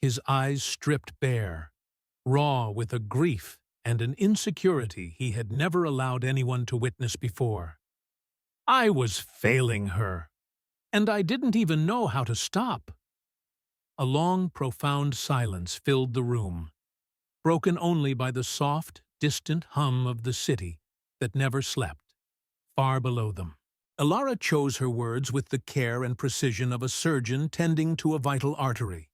[SPEAKER 1] his eyes stripped bare, raw with a grief and an insecurity he had never allowed anyone to witness before. "I was failing her, and I didn't even know how to stop." A long, profound silence filled the room, broken only by the soft, distant hum of the city that never slept, far below them. Ilara chose her words with the care and precision of a surgeon tending to a vital artery.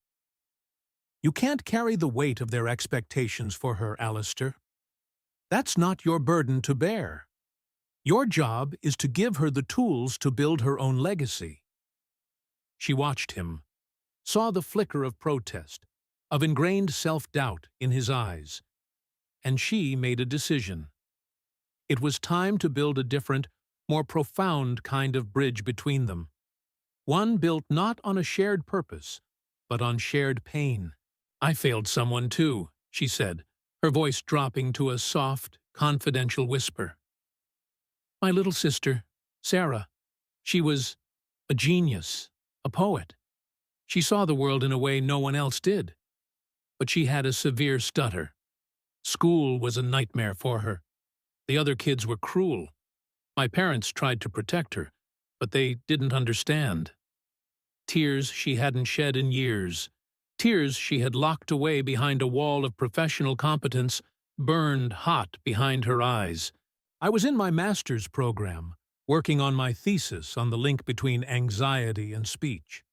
[SPEAKER 1] "You can't carry the weight of their expectations for her, Alistair. That's not your burden to bear. Your job is to give her the tools to build her own legacy." She watched him, saw the flicker of protest, of ingrained self-doubt in his eyes, and she made a decision. It was time to build a different, more profound kind of bridge between them. One built not on a shared purpose, but on shared pain. "I failed someone too," she said, her voice dropping to a soft, confidential whisper. "My little sister, Sarah. She was a genius, a poet. She saw the world in a way no one else did. But she had a severe stutter. School was a nightmare for her. The other kids were cruel. My parents tried to protect her, but they didn't understand. Tears she hadn't shed in years, tears she had locked away behind a wall of professional competence, burned hot behind her eyes. I was in my master's program, working on my thesis on the link between anxiety and speech.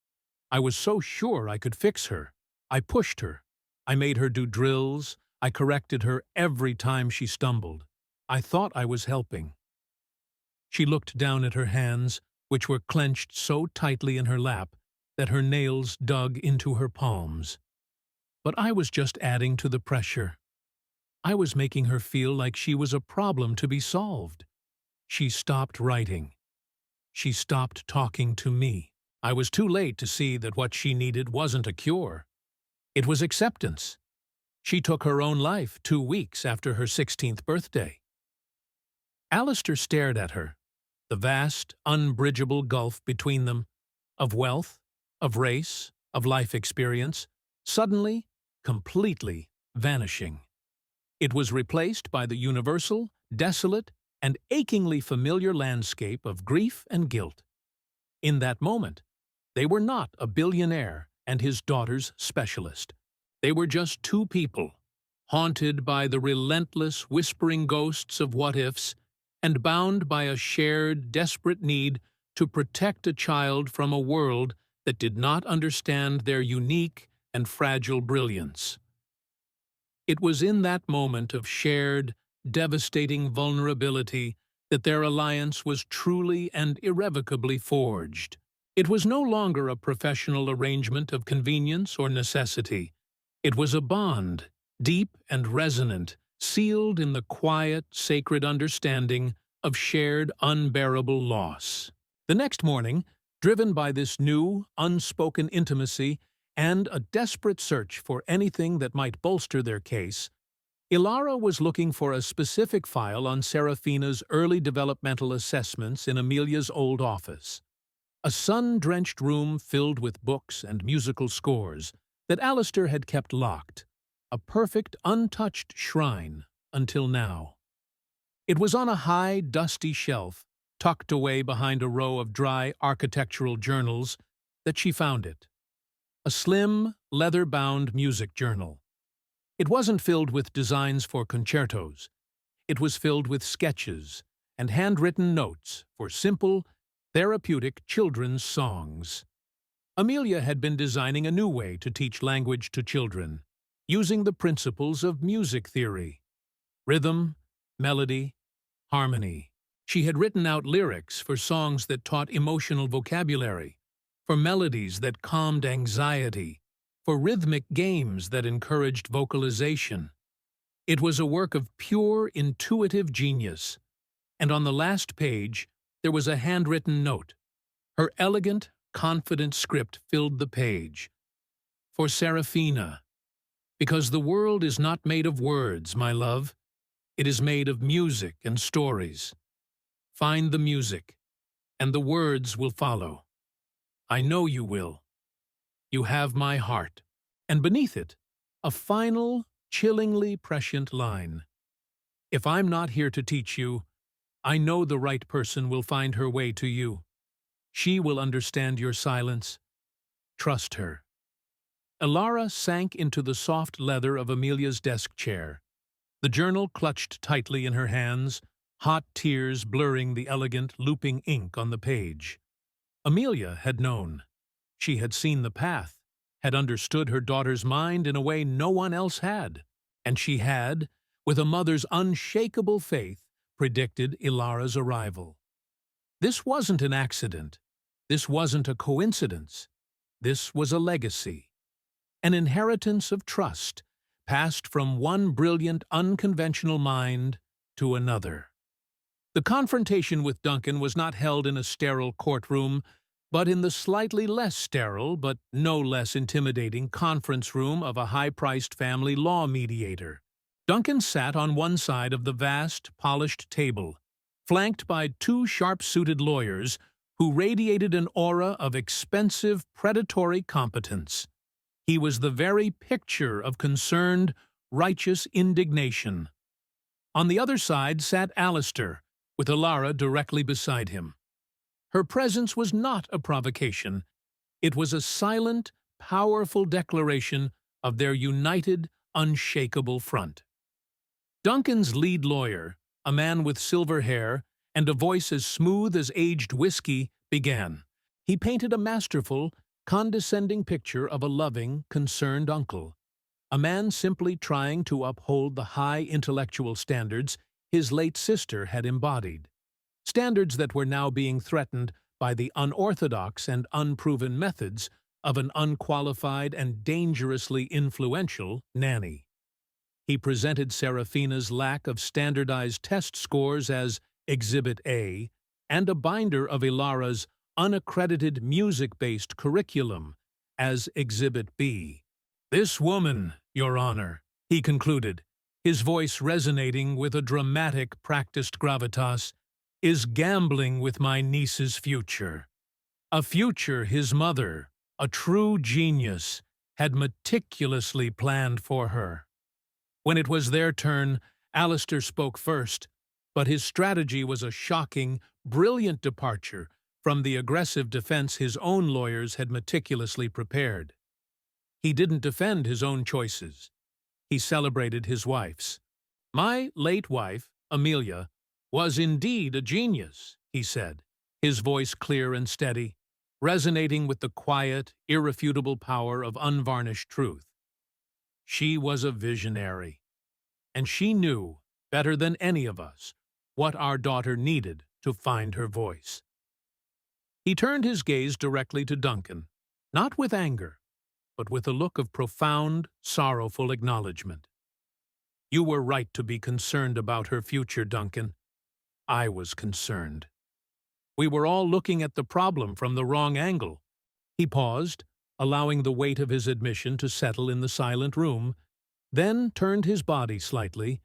[SPEAKER 1] I was so sure I could fix her. I pushed her. I made her do drills. I corrected her every time she stumbled. I thought I was helping." She looked down at her hands, which were clenched so tightly in her lap that her nails dug into her palms. "But I was just adding to the pressure. I was making her feel like she was a problem to be solved. She stopped writing. She stopped talking to me. I was too late to see that what she needed wasn't a cure. It was acceptance. She took her own life 2 weeks after her 16th birthday. Alistair stared at her, the vast, unbridgeable gulf between them, of wealth, of race, of life experience, suddenly, completely vanishing. It was replaced by the universal, desolate, and achingly familiar landscape of grief and guilt. In that moment, they were not a billionaire and his daughter's specialist. They were just two people, haunted by the relentless, whispering ghosts of what-ifs, and bound by a shared, desperate need to protect a child from a world that did not understand their unique and fragile brilliance. It was in that moment of shared, devastating vulnerability that their alliance was truly and irrevocably forged. It was no longer a professional arrangement of convenience or necessity. It was a bond, deep and resonant, sealed in the quiet, sacred understanding of shared, unbearable loss. The next morning, driven by this new, unspoken intimacy and a desperate search for anything that might bolster their case, Ilara was looking for a specific file on Serafina's early developmental assessments in Amelia's old office. A sun-drenched room filled with books and musical scores that Alistair had kept locked, a perfect, untouched shrine until now. It was on a high, dusty shelf, tucked away behind a row of dry architectural journals, that she found it. A slim, leather-bound music journal. It wasn't filled with designs for concertos. It was filled with sketches and handwritten notes for simple, therapeutic children's songs. Amelia had been designing a new way to teach language to children, using the principles of music theory: rhythm, melody, harmony. She had written out lyrics for songs that taught emotional vocabulary, for melodies that calmed anxiety, for rhythmic games that encouraged vocalization. It was a work of pure, intuitive genius, and on the last page there was a handwritten note. Her elegant, confident script filled the page. For Serafina, because the world is not made of words, my love. It is made of music and stories. Find the music, and the words will follow. I know you will. You have my heart. And beneath it, a final, chillingly prescient line. If I'm not here to teach you, I know the right person will find her way to you. She will understand your silence. Trust her. Ilara sank into the soft leather of Amelia's desk chair, the journal clutched tightly in her hands, hot tears blurring the elegant, looping ink on the page. Amelia had known. She had seen the path, had understood her daughter's mind in a way no one else had, and she had, with a mother's unshakable faith, predicted Ilara's arrival. This wasn't an accident. This wasn't a coincidence. This was a legacy, an inheritance of trust, passed from one brilliant, unconventional mind to another. The confrontation with Duncan was not held in a sterile courtroom, but in the slightly less sterile but no less intimidating conference room of a high-priced family law mediator. Duncan sat on one side of the vast, polished table, flanked by two sharp-suited lawyers who radiated an aura of expensive, predatory competence. He was the very picture of concerned, righteous indignation. On the other side sat Alistair, with Ilara directly beside him. Her presence was not a provocation. It was a silent, powerful declaration of their united, unshakable front. Duncan's lead lawyer, a man with silver hair and a voice as smooth as aged whiskey, began. He painted a masterful, condescending picture of a loving, concerned uncle, a man simply trying to uphold the high intellectual standards his late sister had embodied, standards that were now being threatened by the unorthodox and unproven methods of an unqualified and dangerously influential Nanny. He presented Serafina's lack of standardized test scores as Exhibit A and a binder of Ilara's unaccredited music-based curriculum as Exhibit B. This woman, Your Honor, he concluded, his voice resonating with a dramatic, practiced gravitas, is gambling with my niece's future. A future his mother, a true genius, had meticulously planned for her. When it was their turn, Alistair spoke first, but his strategy was a shocking, brilliant departure from the aggressive defense his own lawyers had meticulously prepared. He didn't defend his own choices. He celebrated his wife's. My late wife, Amelia, was indeed a genius, he said, his voice clear and steady, resonating with the quiet, irrefutable power of unvarnished truth. She was a visionary, and she knew, better than any of us, what our daughter needed to find her voice. He turned his gaze directly to Duncan, not with anger, but with a look of profound, sorrowful acknowledgement. You were right to be concerned about her future, Duncan. I was concerned. We were all looking at the problem from the wrong angle. He paused, allowing the weight of his admission to settle in the silent room, then turned his body slightly,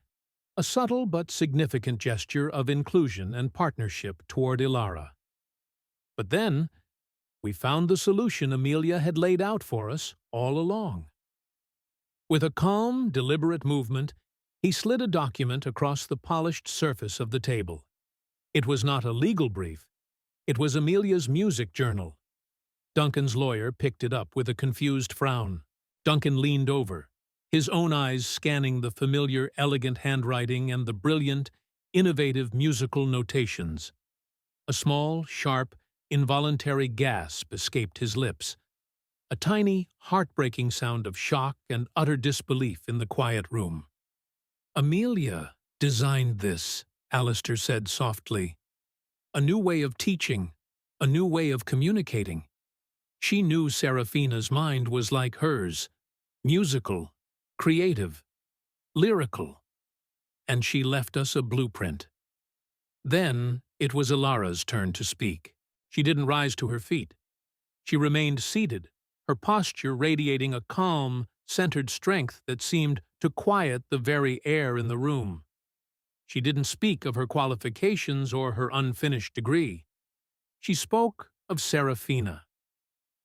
[SPEAKER 1] a subtle but significant gesture of inclusion and partnership toward Ilara. But then, we found the solution Amelia had laid out for us all along. With a calm, deliberate movement, he slid a document across the polished surface of the table. It was not a legal brief. It was Amelia's music journal. Duncan's lawyer picked it up with a confused frown. Duncan leaned over, his own eyes scanning the familiar, elegant handwriting and the brilliant, innovative musical notations. A small, sharp, involuntary gasp escaped his lips, a tiny, heartbreaking sound of shock and utter disbelief in the quiet room. Amelia designed this, Alistair said softly. A new way of teaching, a new way of communicating. She knew Serafina's mind was like hers, musical, creative, lyrical, and she left us a blueprint. Then it was Ilara's turn to speak. She didn't rise to her feet. She remained seated, her posture radiating a calm, centered strength that seemed to quiet the very air in the room. She didn't speak of her qualifications or her unfinished degree. She spoke of Serafina.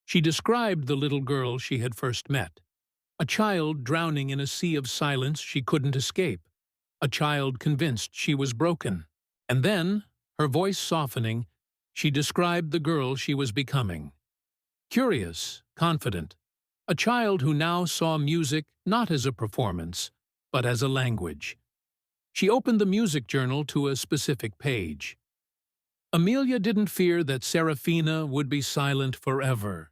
[SPEAKER 1] She described the little girl she had first met, a child drowning in a sea of silence she couldn't escape, a child convinced she was broken. And then, her voice softening, she described the girl she was becoming. Curious, confident, a child who now saw music not as a performance, but as a language. She opened the music journal to a specific page. Amelia didn't fear that Serafina would be silent forever,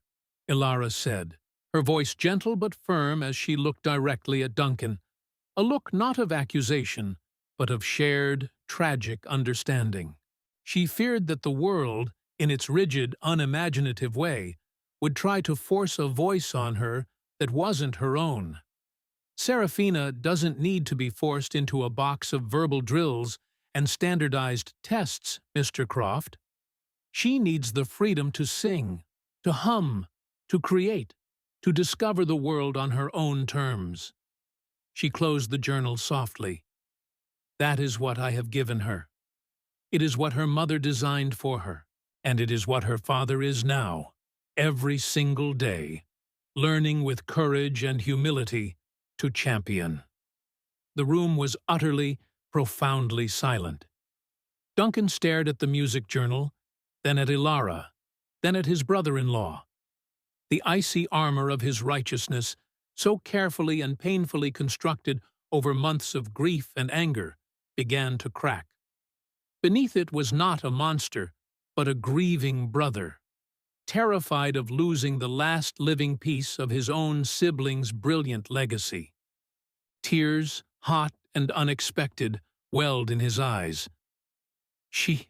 [SPEAKER 1] Ilara said, her voice gentle but firm as she looked directly at Duncan, a look not of accusation, but of shared, tragic understanding. She feared that the world, in its rigid, unimaginative way, would try to force a voice on her that wasn't her own. Serafina doesn't need to be forced into a box of verbal drills and standardized tests, Mr. Croft. She needs the freedom to sing, to hum, to create, to discover the world on her own terms. She closed the journal softly. That is what I have given her. It is what her mother designed for her, and it is what her father is now, every single day, learning with courage and humility to champion. The room was utterly, profoundly silent. Duncan stared at the music journal, then at Ilara, then at his brother-in-law. The icy armor of his righteousness, so carefully and painfully constructed over months of grief and anger, began to crack. Beneath it was not a monster, but a grieving brother, terrified of losing the last living piece of his own sibling's brilliant legacy. Tears, hot and unexpected, welled in his eyes. She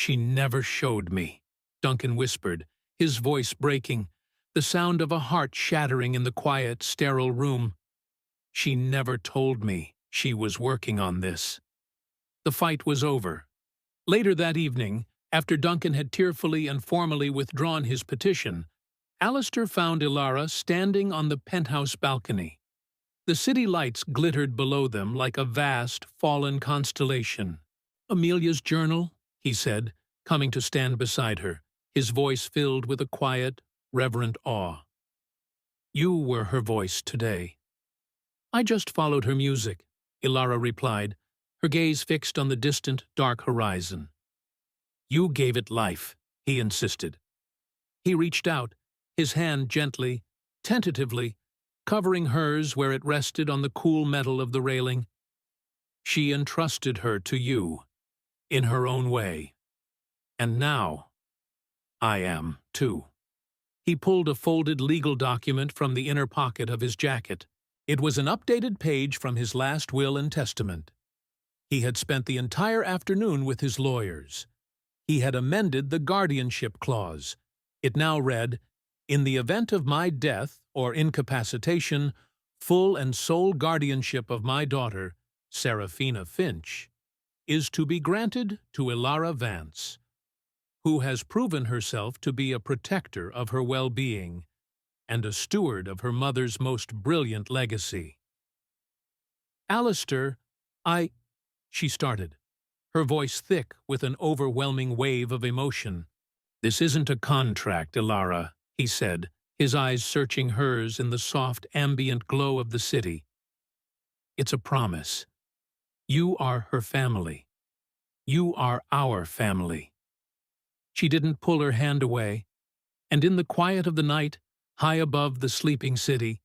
[SPEAKER 1] never showed me, Duncan whispered, his voice breaking, the sound of a heart shattering in the quiet, sterile room. She never told me she was working on this. The fight was over. Later that evening, after Duncan had tearfully and formally withdrawn his petition, Alistair found Ilara standing on the penthouse balcony. The city lights glittered below them like a vast, fallen constellation. "Amelia's journal," he said, coming to stand beside her, his voice filled with a quiet, reverent awe. "You were her voice today." "I just followed her music," Ilara replied, her gaze fixed on the distant, dark horizon. "You gave it life," he insisted. He reached out, his hand gently, tentatively, covering hers where it rested on the cool metal of the railing. "She entrusted her to you, in her own way. And now, I am, too." He pulled a folded legal document from the inner pocket of his jacket. It was an updated page from his last will and testament. He had spent the entire afternoon with his lawyers. He had amended the guardianship clause. It now read, "In the event of my death or incapacitation, full and sole guardianship of my daughter, Seraphina Finch, is to be granted to Ilara Vance, who has proven herself to be a protector of her well-being and a steward of her mother's most brilliant legacy." "Alistair, she started, her voice thick with an overwhelming wave of emotion. "This isn't a contract, Ilara," he said, his eyes searching hers in the soft, ambient glow of the city. "It's a promise. You are her family. You are our family." She didn't pull her hand away, and in the quiet of the night, high above the sleeping city,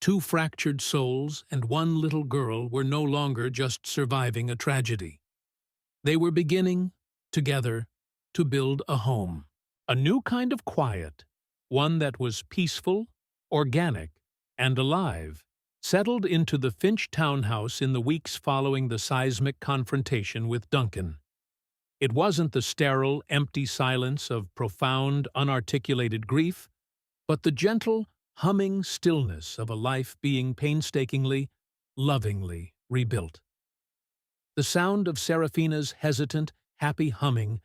[SPEAKER 1] two fractured souls and one little girl were no longer just surviving a tragedy. They were beginning, together, to build a home. A new kind of quiet, one that was peaceful, organic, and alive, settled into the Finch townhouse in the weeks following the seismic confrontation with Duncan. It wasn't the sterile, empty silence of profound, unarticulated grief, but the gentle, humming stillness of a life being painstakingly, lovingly rebuilt. The sound of Seraphina's hesitant, happy humming,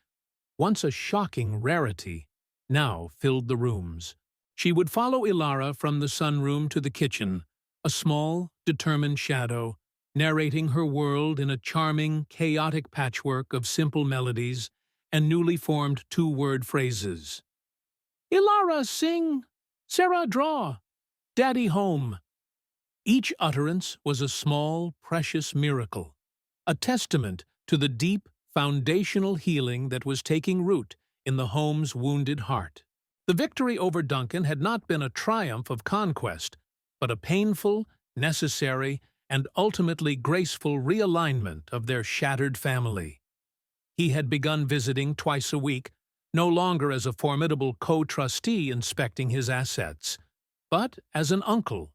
[SPEAKER 1] once a shocking rarity, now filled the rooms. She would follow Ilara from the sunroom to the kitchen, a small, determined shadow, narrating her world in a charming, chaotic patchwork of simple melodies and newly formed two-word phrases. "Ilara, sing! Sarah, draw! Daddy, home!" Each utterance was a small, precious miracle, a testament to the deep, foundational healing that was taking root in the home's wounded heart. The victory over Duncan had not been a triumph of conquest, but a painful, necessary, and ultimately graceful realignment of their shattered family. He had begun visiting twice a week, no longer as a formidable co-trustee inspecting his assets, but as an uncle,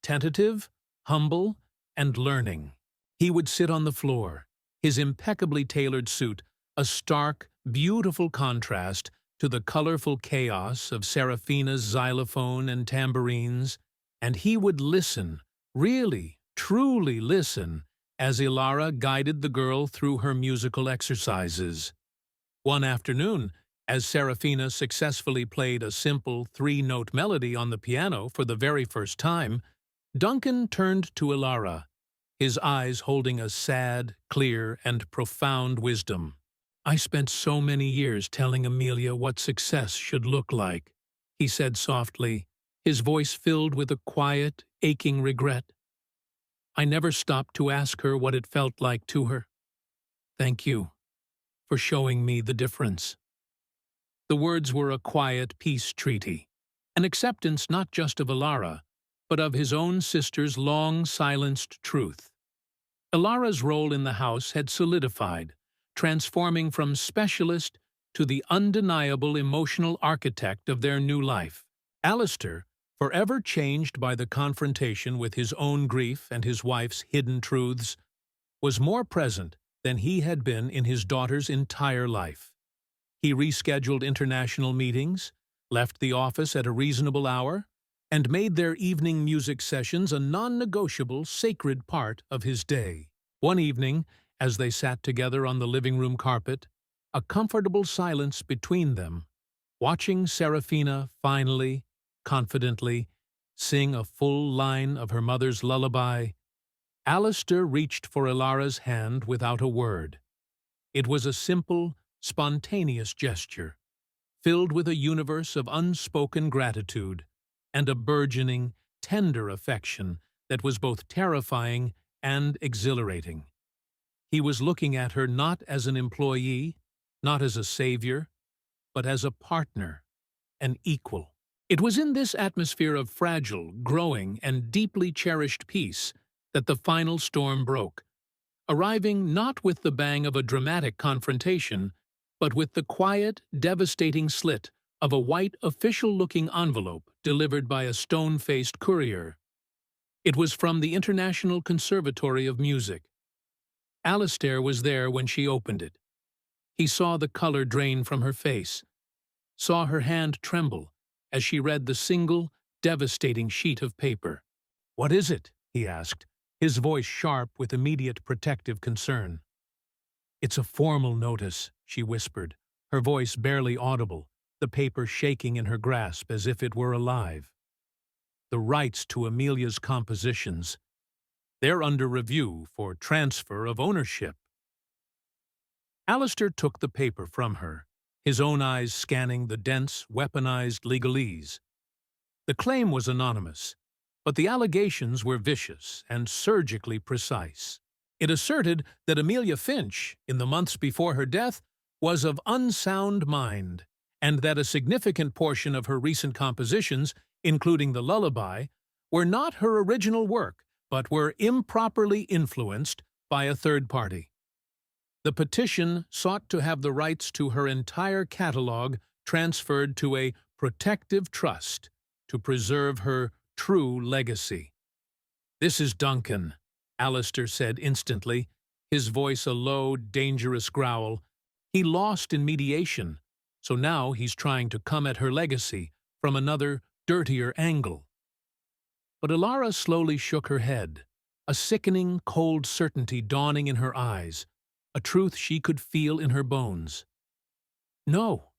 [SPEAKER 1] tentative, humble, and learning. He would sit on the floor, his impeccably tailored suit a stark, beautiful contrast to the colorful chaos of Seraphina's xylophone and tambourines, and he would listen, really, truly listen, as Ilara guided the girl through her musical exercises. One afternoon, as Seraphina successfully played a simple three-note melody on the piano for the very first time, Duncan turned to Ilara, his eyes holding a sad, clear, and profound wisdom. "I spent so many years telling Amelia what success should look like," he said softly, his voice filled with a quiet, aching regret. "I never stopped to ask her what it felt like to her. Thank you for showing me the difference." The words were a quiet peace treaty, an acceptance not just of Ilara, but of his own sister's long-silenced truth. Ilara's role in the house had solidified, transforming from specialist to the undeniable emotional architect of their new life. Alistair, forever changed by the confrontation with his own grief and his wife's hidden truths, was more present than he had been in his daughter's entire life. He rescheduled international meetings, left the office at a reasonable hour, and made their evening music sessions a non-negotiable, sacred part of his day. One evening, as they sat together on the living room carpet, a comfortable silence between them, watching Seraphina finally, confidently, sing a full line of her mother's lullaby, Alistair reached for Ilara's hand without a word. It was a simple, spontaneous gesture, filled with a universe of unspoken gratitude and a burgeoning, tender affection that was both terrifying and exhilarating. He was looking at her not as an employee, not as a savior, but as a partner, an equal. It was in this atmosphere of fragile, growing, and deeply cherished peace that the final storm broke, arriving not with the bang of a dramatic confrontation, but with the quiet, devastating slit of a white, official-looking envelope delivered by a stone-faced courier. It was from the International Conservatory of Music. Alistair was there when she opened it. He saw the color drain from her face, saw her hand tremble as she read the single, devastating sheet of paper. "What is it?" he asked, his voice sharp with immediate protective concern. "It's a formal notice," she whispered, her voice barely audible, the paper shaking in her grasp as if it were alive. "The rights to Amelia's compositions. They're under review for transfer of ownership." Alistair took the paper from her, his own eyes scanning the dense, weaponized legalese. The claim was anonymous, but the allegations were vicious and surgically precise. It asserted that Amelia Finch, in the months before her death, was of unsound mind, and that a significant portion of her recent compositions, including the lullaby, were not her original work, but were improperly influenced by a third party. The petition sought to have the rights to her entire catalog transferred to a protective trust to preserve her true legacy. "This is Duncan," Alistair said instantly, his voice a low, dangerous growl. He lost in mediation, so now he's trying to come at her legacy from another, dirtier angle. But Ilara slowly shook her head, a sickening, cold certainty dawning in her eyes, a truth she could feel in her bones. "No,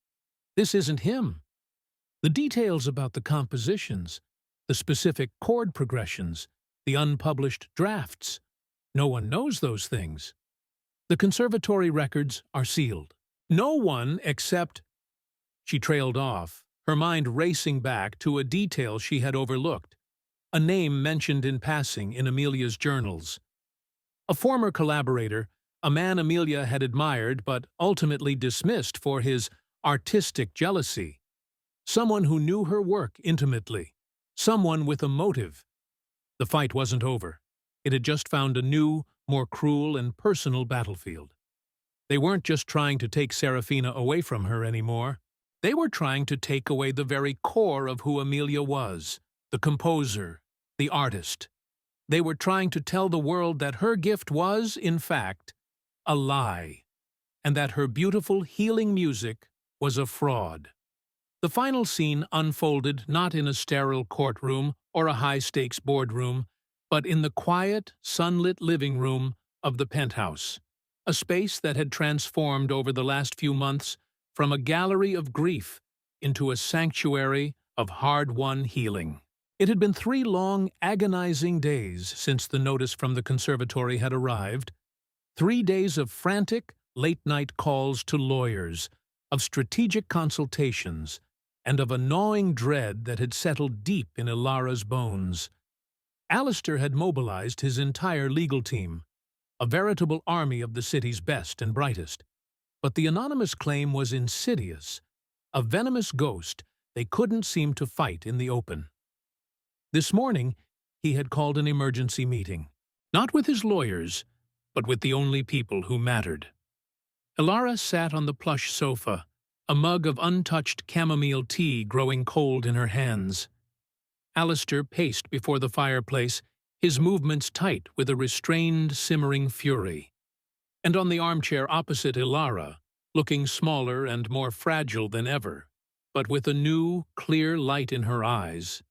[SPEAKER 1] this isn't him. The details about the compositions, the specific chord progressions, the unpublished drafts, no one knows those things. The conservatory records are sealed. No one except—" She trailed off, her mind racing back to a detail she had overlooked, a name mentioned in passing in Amelia's journals. A former collaborator, a man Amelia had admired but ultimately dismissed for his artistic jealousy. Someone who knew her work intimately. Someone with a motive. The fight wasn't over. It had just found a new, more cruel and personal battlefield. They weren't just trying to take Serafina away from her anymore. They were trying to take away the very core of who Amelia was, the composer, the artist. They were trying to tell the world that her gift was, in fact, a lie, and that her beautiful, healing music was a fraud. The final scene unfolded not in a sterile courtroom or a high-stakes boardroom, but in the quiet, sunlit living room of the penthouse, a space that had transformed over the last few months from a gallery of grief into a sanctuary of hard-won healing. It had been 3 long, agonizing days since the notice from the conservatory had arrived, 3 days of frantic, late-night calls to lawyers, of strategic consultations, and of a gnawing dread that had settled deep in Ilara's bones. Alistair had mobilized his entire legal team, a veritable army of the city's best and brightest. But the anonymous claim was insidious, a venomous ghost they couldn't seem to fight in the open. This morning, he had called an emergency meeting, not with his lawyers, but with the only people who mattered. Ilara sat on the plush sofa, a mug of untouched chamomile tea growing cold in her hands. Alistair paced before the fireplace, his movements tight with a restrained, simmering fury. And on the armchair opposite Ilara, looking smaller and more fragile than ever, but with a new, clear light in her eyes,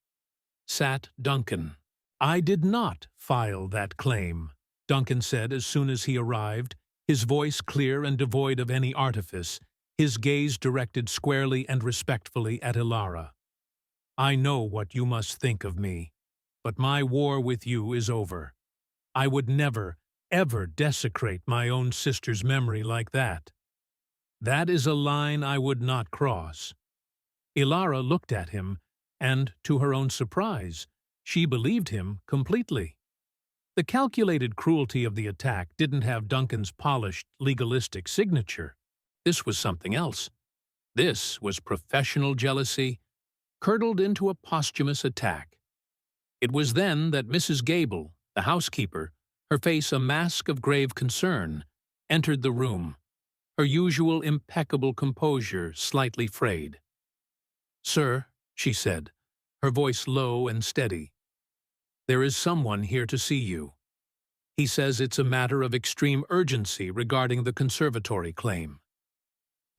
[SPEAKER 1] sat Duncan. "I did not file that claim," Duncan said as soon as he arrived, his voice clear and devoid of any artifice, his gaze directed squarely and respectfully at Ilara. I know what you must think of me, but my war with you is over. I would never, ever desecrate my own sister's memory like that. That is a line I would not cross." Ilara looked at him, and, to her own surprise, she believed him completely. The calculated cruelty of the attack didn't have Duncan's polished, legalistic signature. This was something else. This was professional jealousy, curdled into a posthumous attack. It was then that Mrs. Gable, the housekeeper, her face a mask of grave concern, entered the room, her usual impeccable composure slightly frayed. "Sir," she said, her voice low and steady, "there is someone here to see you. He says it's a matter of extreme urgency regarding the conservatory claim."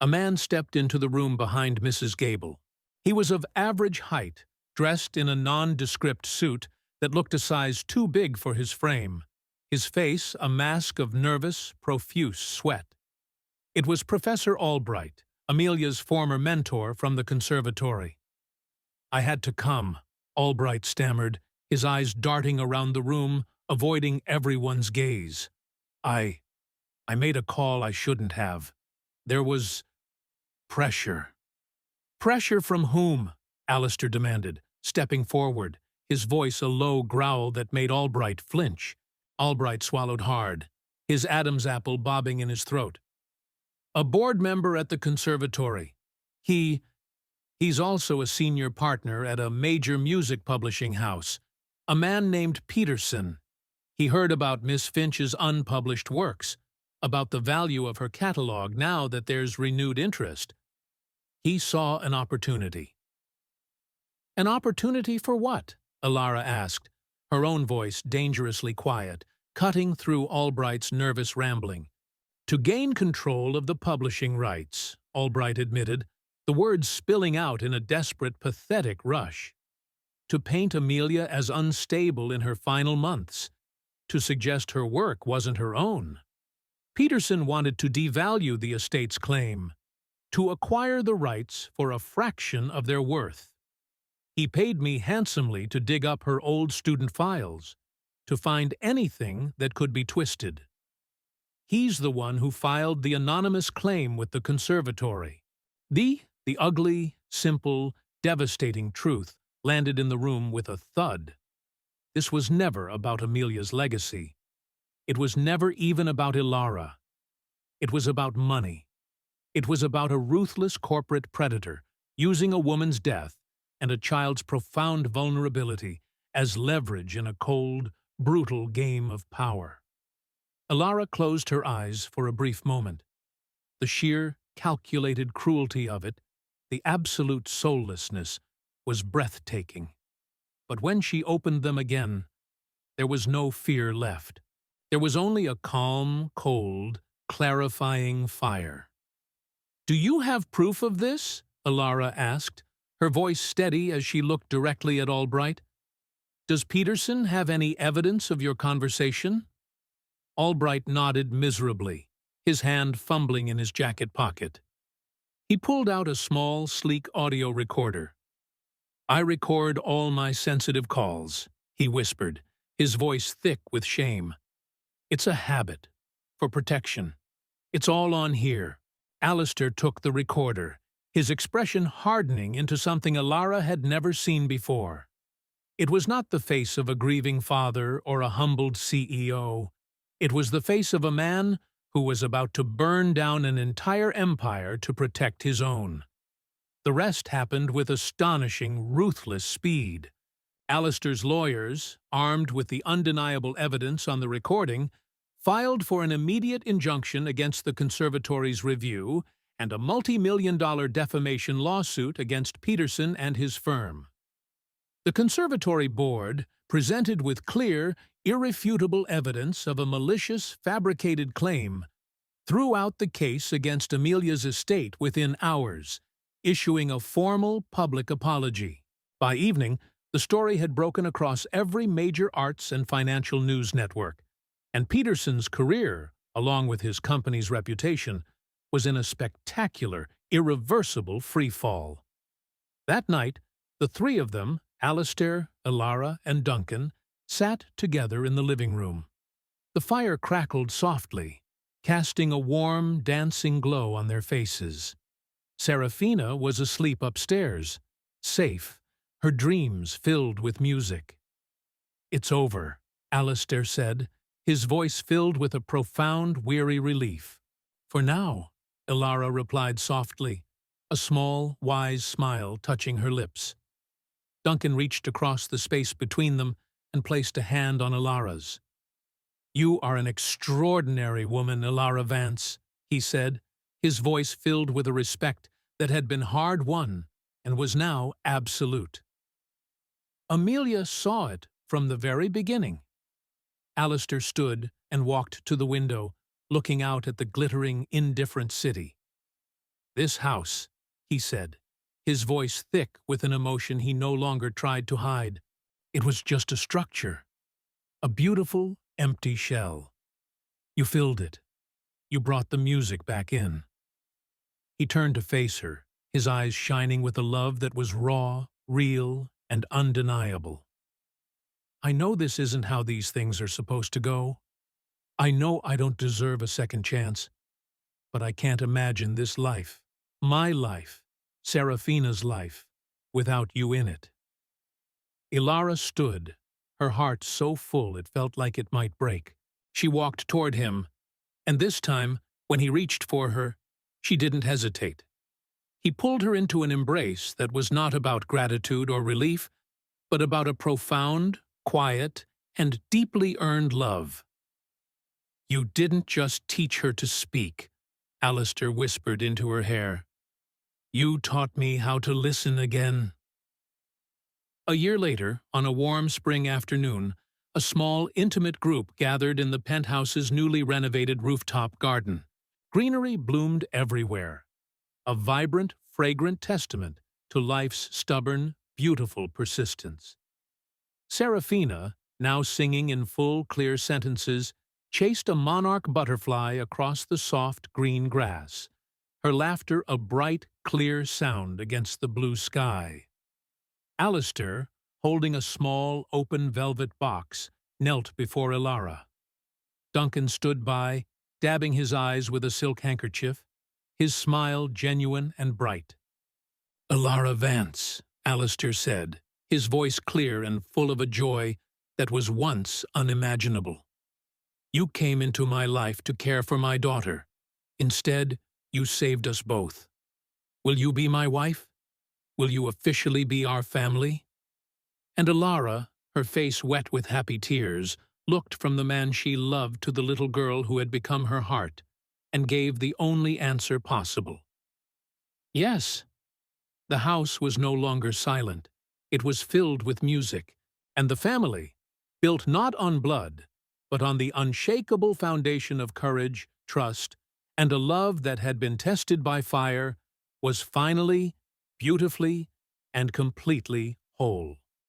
[SPEAKER 1] A man stepped into the room behind Mrs. Gable. He was of average height, dressed in a nondescript suit that looked a size too big for his frame, his face a mask of nervous, profuse sweat. It was Professor Albright, Amelia's former mentor from the conservatory. "I had to come," Albright stammered, his eyes darting around the room, avoiding everyone's gaze. I made a call I shouldn't have. There was pressure." "Pressure from whom?" Alistair demanded, stepping forward, his voice a low growl that made Albright flinch. Albright swallowed hard, his Adam's apple bobbing in his throat. "A board member at the conservatory. He's also a senior partner at a major music publishing house. A man named Peterson. He heard about Miss Finch's unpublished works, about the value of her catalog now that there's renewed interest. He saw an opportunity." "An opportunity for what?" Ilara asked, her own voice dangerously quiet, cutting through Albright's nervous rambling. "To gain control of the publishing rights," Albright admitted, the words spilling out in a desperate, pathetic rush. "To paint Amelia as unstable in her final months. To suggest her work wasn't her own. Peterson wanted to devalue the estate's claim, to acquire the rights for a fraction of their worth. He paid me handsomely to dig up her old student files, to find anything that could be twisted. He's the one who filed the anonymous claim with the conservatory." The ugly, simple, devastating truth landed in the room with a thud. This was never about Amelia's legacy. It was never even about Ilara. It was about money. It was about a ruthless corporate predator using a woman's death and a child's profound vulnerability as leverage in a cold, brutal game of power. Ilara closed her eyes for a brief moment. The sheer, calculated cruelty of it, the absolute soullessness, was breathtaking. But when she opened them again, there was no fear left. There was only a calm, cold, clarifying fire. "Do you have proof of this?" Ilara asked, her voice steady as she looked directly at Albright. "Does Peterson have any evidence of your conversation?" Albright nodded miserably, his hand fumbling in his jacket pocket. He pulled out a small, sleek audio recorder. "I record all my sensitive calls," he whispered, his voice thick with shame. "It's a habit, for protection. It's all on here." Alistair took the recorder, his expression hardening into something Ilara had never seen before. It was not the face of a grieving father or a humbled CEO. It was the face of a man who was about to burn down an entire empire to protect his own. The rest happened with astonishing, ruthless speed. Alistair's lawyers, armed with the undeniable evidence on the recording, filed for an immediate injunction against the conservatory's review and a multi-million-dollar defamation lawsuit against Peterson and his firm. The conservatory board, presented with clear, irrefutable evidence of a malicious, fabricated claim, threw out the case against Amelia's estate within hours, issuing a formal public apology. By evening, the story had broken across every major arts and financial news network, and Peterson's career, along with his company's reputation, was in a spectacular, irreversible free fall. That night, The three of them, Alistair, Ilara, and Duncan, sat together in the living room. The fire crackled softly, casting a warm, dancing glow on their faces. Serafina was asleep upstairs, safe, her dreams filled with music. "It's over," Alistair said, his voice filled with a profound, weary relief. "For now," Ilara replied softly, a small, wise smile touching her lips. Duncan reached across the space between them and placed a hand on Ilara's. "You are an extraordinary woman, Ilara Vance," he said, his voice filled with a respect that had been hard-won and was now absolute. Amelia saw it from the very beginning. Alistair stood and walked to the window, looking out at the glittering, indifferent city. "This house," he said, his voice thick with an emotion he no longer tried to hide. "It was just a structure, a beautiful, empty shell. You filled it. You brought the music back in." He turned to face her, his eyes shining with a love that was raw, real, and undeniable. "I know this isn't how these things are supposed to go. I know I don't deserve a second chance, but I can't imagine this life, my life, Serafina's life, without you in it." Ilara stood, her heart so full it felt like it might break. She walked toward him, and this time, when he reached for her, she didn't hesitate. He pulled her into an embrace that was not about gratitude or relief, but about a profound, quiet, and deeply earned love. "You didn't just teach her to speak," Alistair whispered into her hair. "You taught me how to listen again." A year later, on a warm spring afternoon, a small, intimate group gathered in the penthouse's newly renovated rooftop garden. Greenery bloomed everywhere, a vibrant, fragrant testament to life's stubborn, beautiful persistence. Serafina, now singing in full, clear sentences, chased a monarch butterfly across the soft, green grass, her laughter a bright, clear sound against the blue sky. Alistair, holding a small, open velvet box, knelt before Ilara. Duncan stood by, dabbing his eyes with a silk handkerchief, his smile genuine and bright. "Ilara Vance," Alistair said, his voice clear and full of a joy that was once unimaginable. "You came into my life to care for my daughter. Instead, you saved us both. Will you be my wife? Will you officially be our family?" And Ilara, her face wet with happy tears, looked from the man she loved to the little girl who had become her heart, and gave the only answer possible. "Yes." The house was no longer silent. It was filled with music, and the family, built not on blood, but on the unshakable foundation of courage, trust, and a love that had been tested by fire, was finally, beautifully, and completely whole.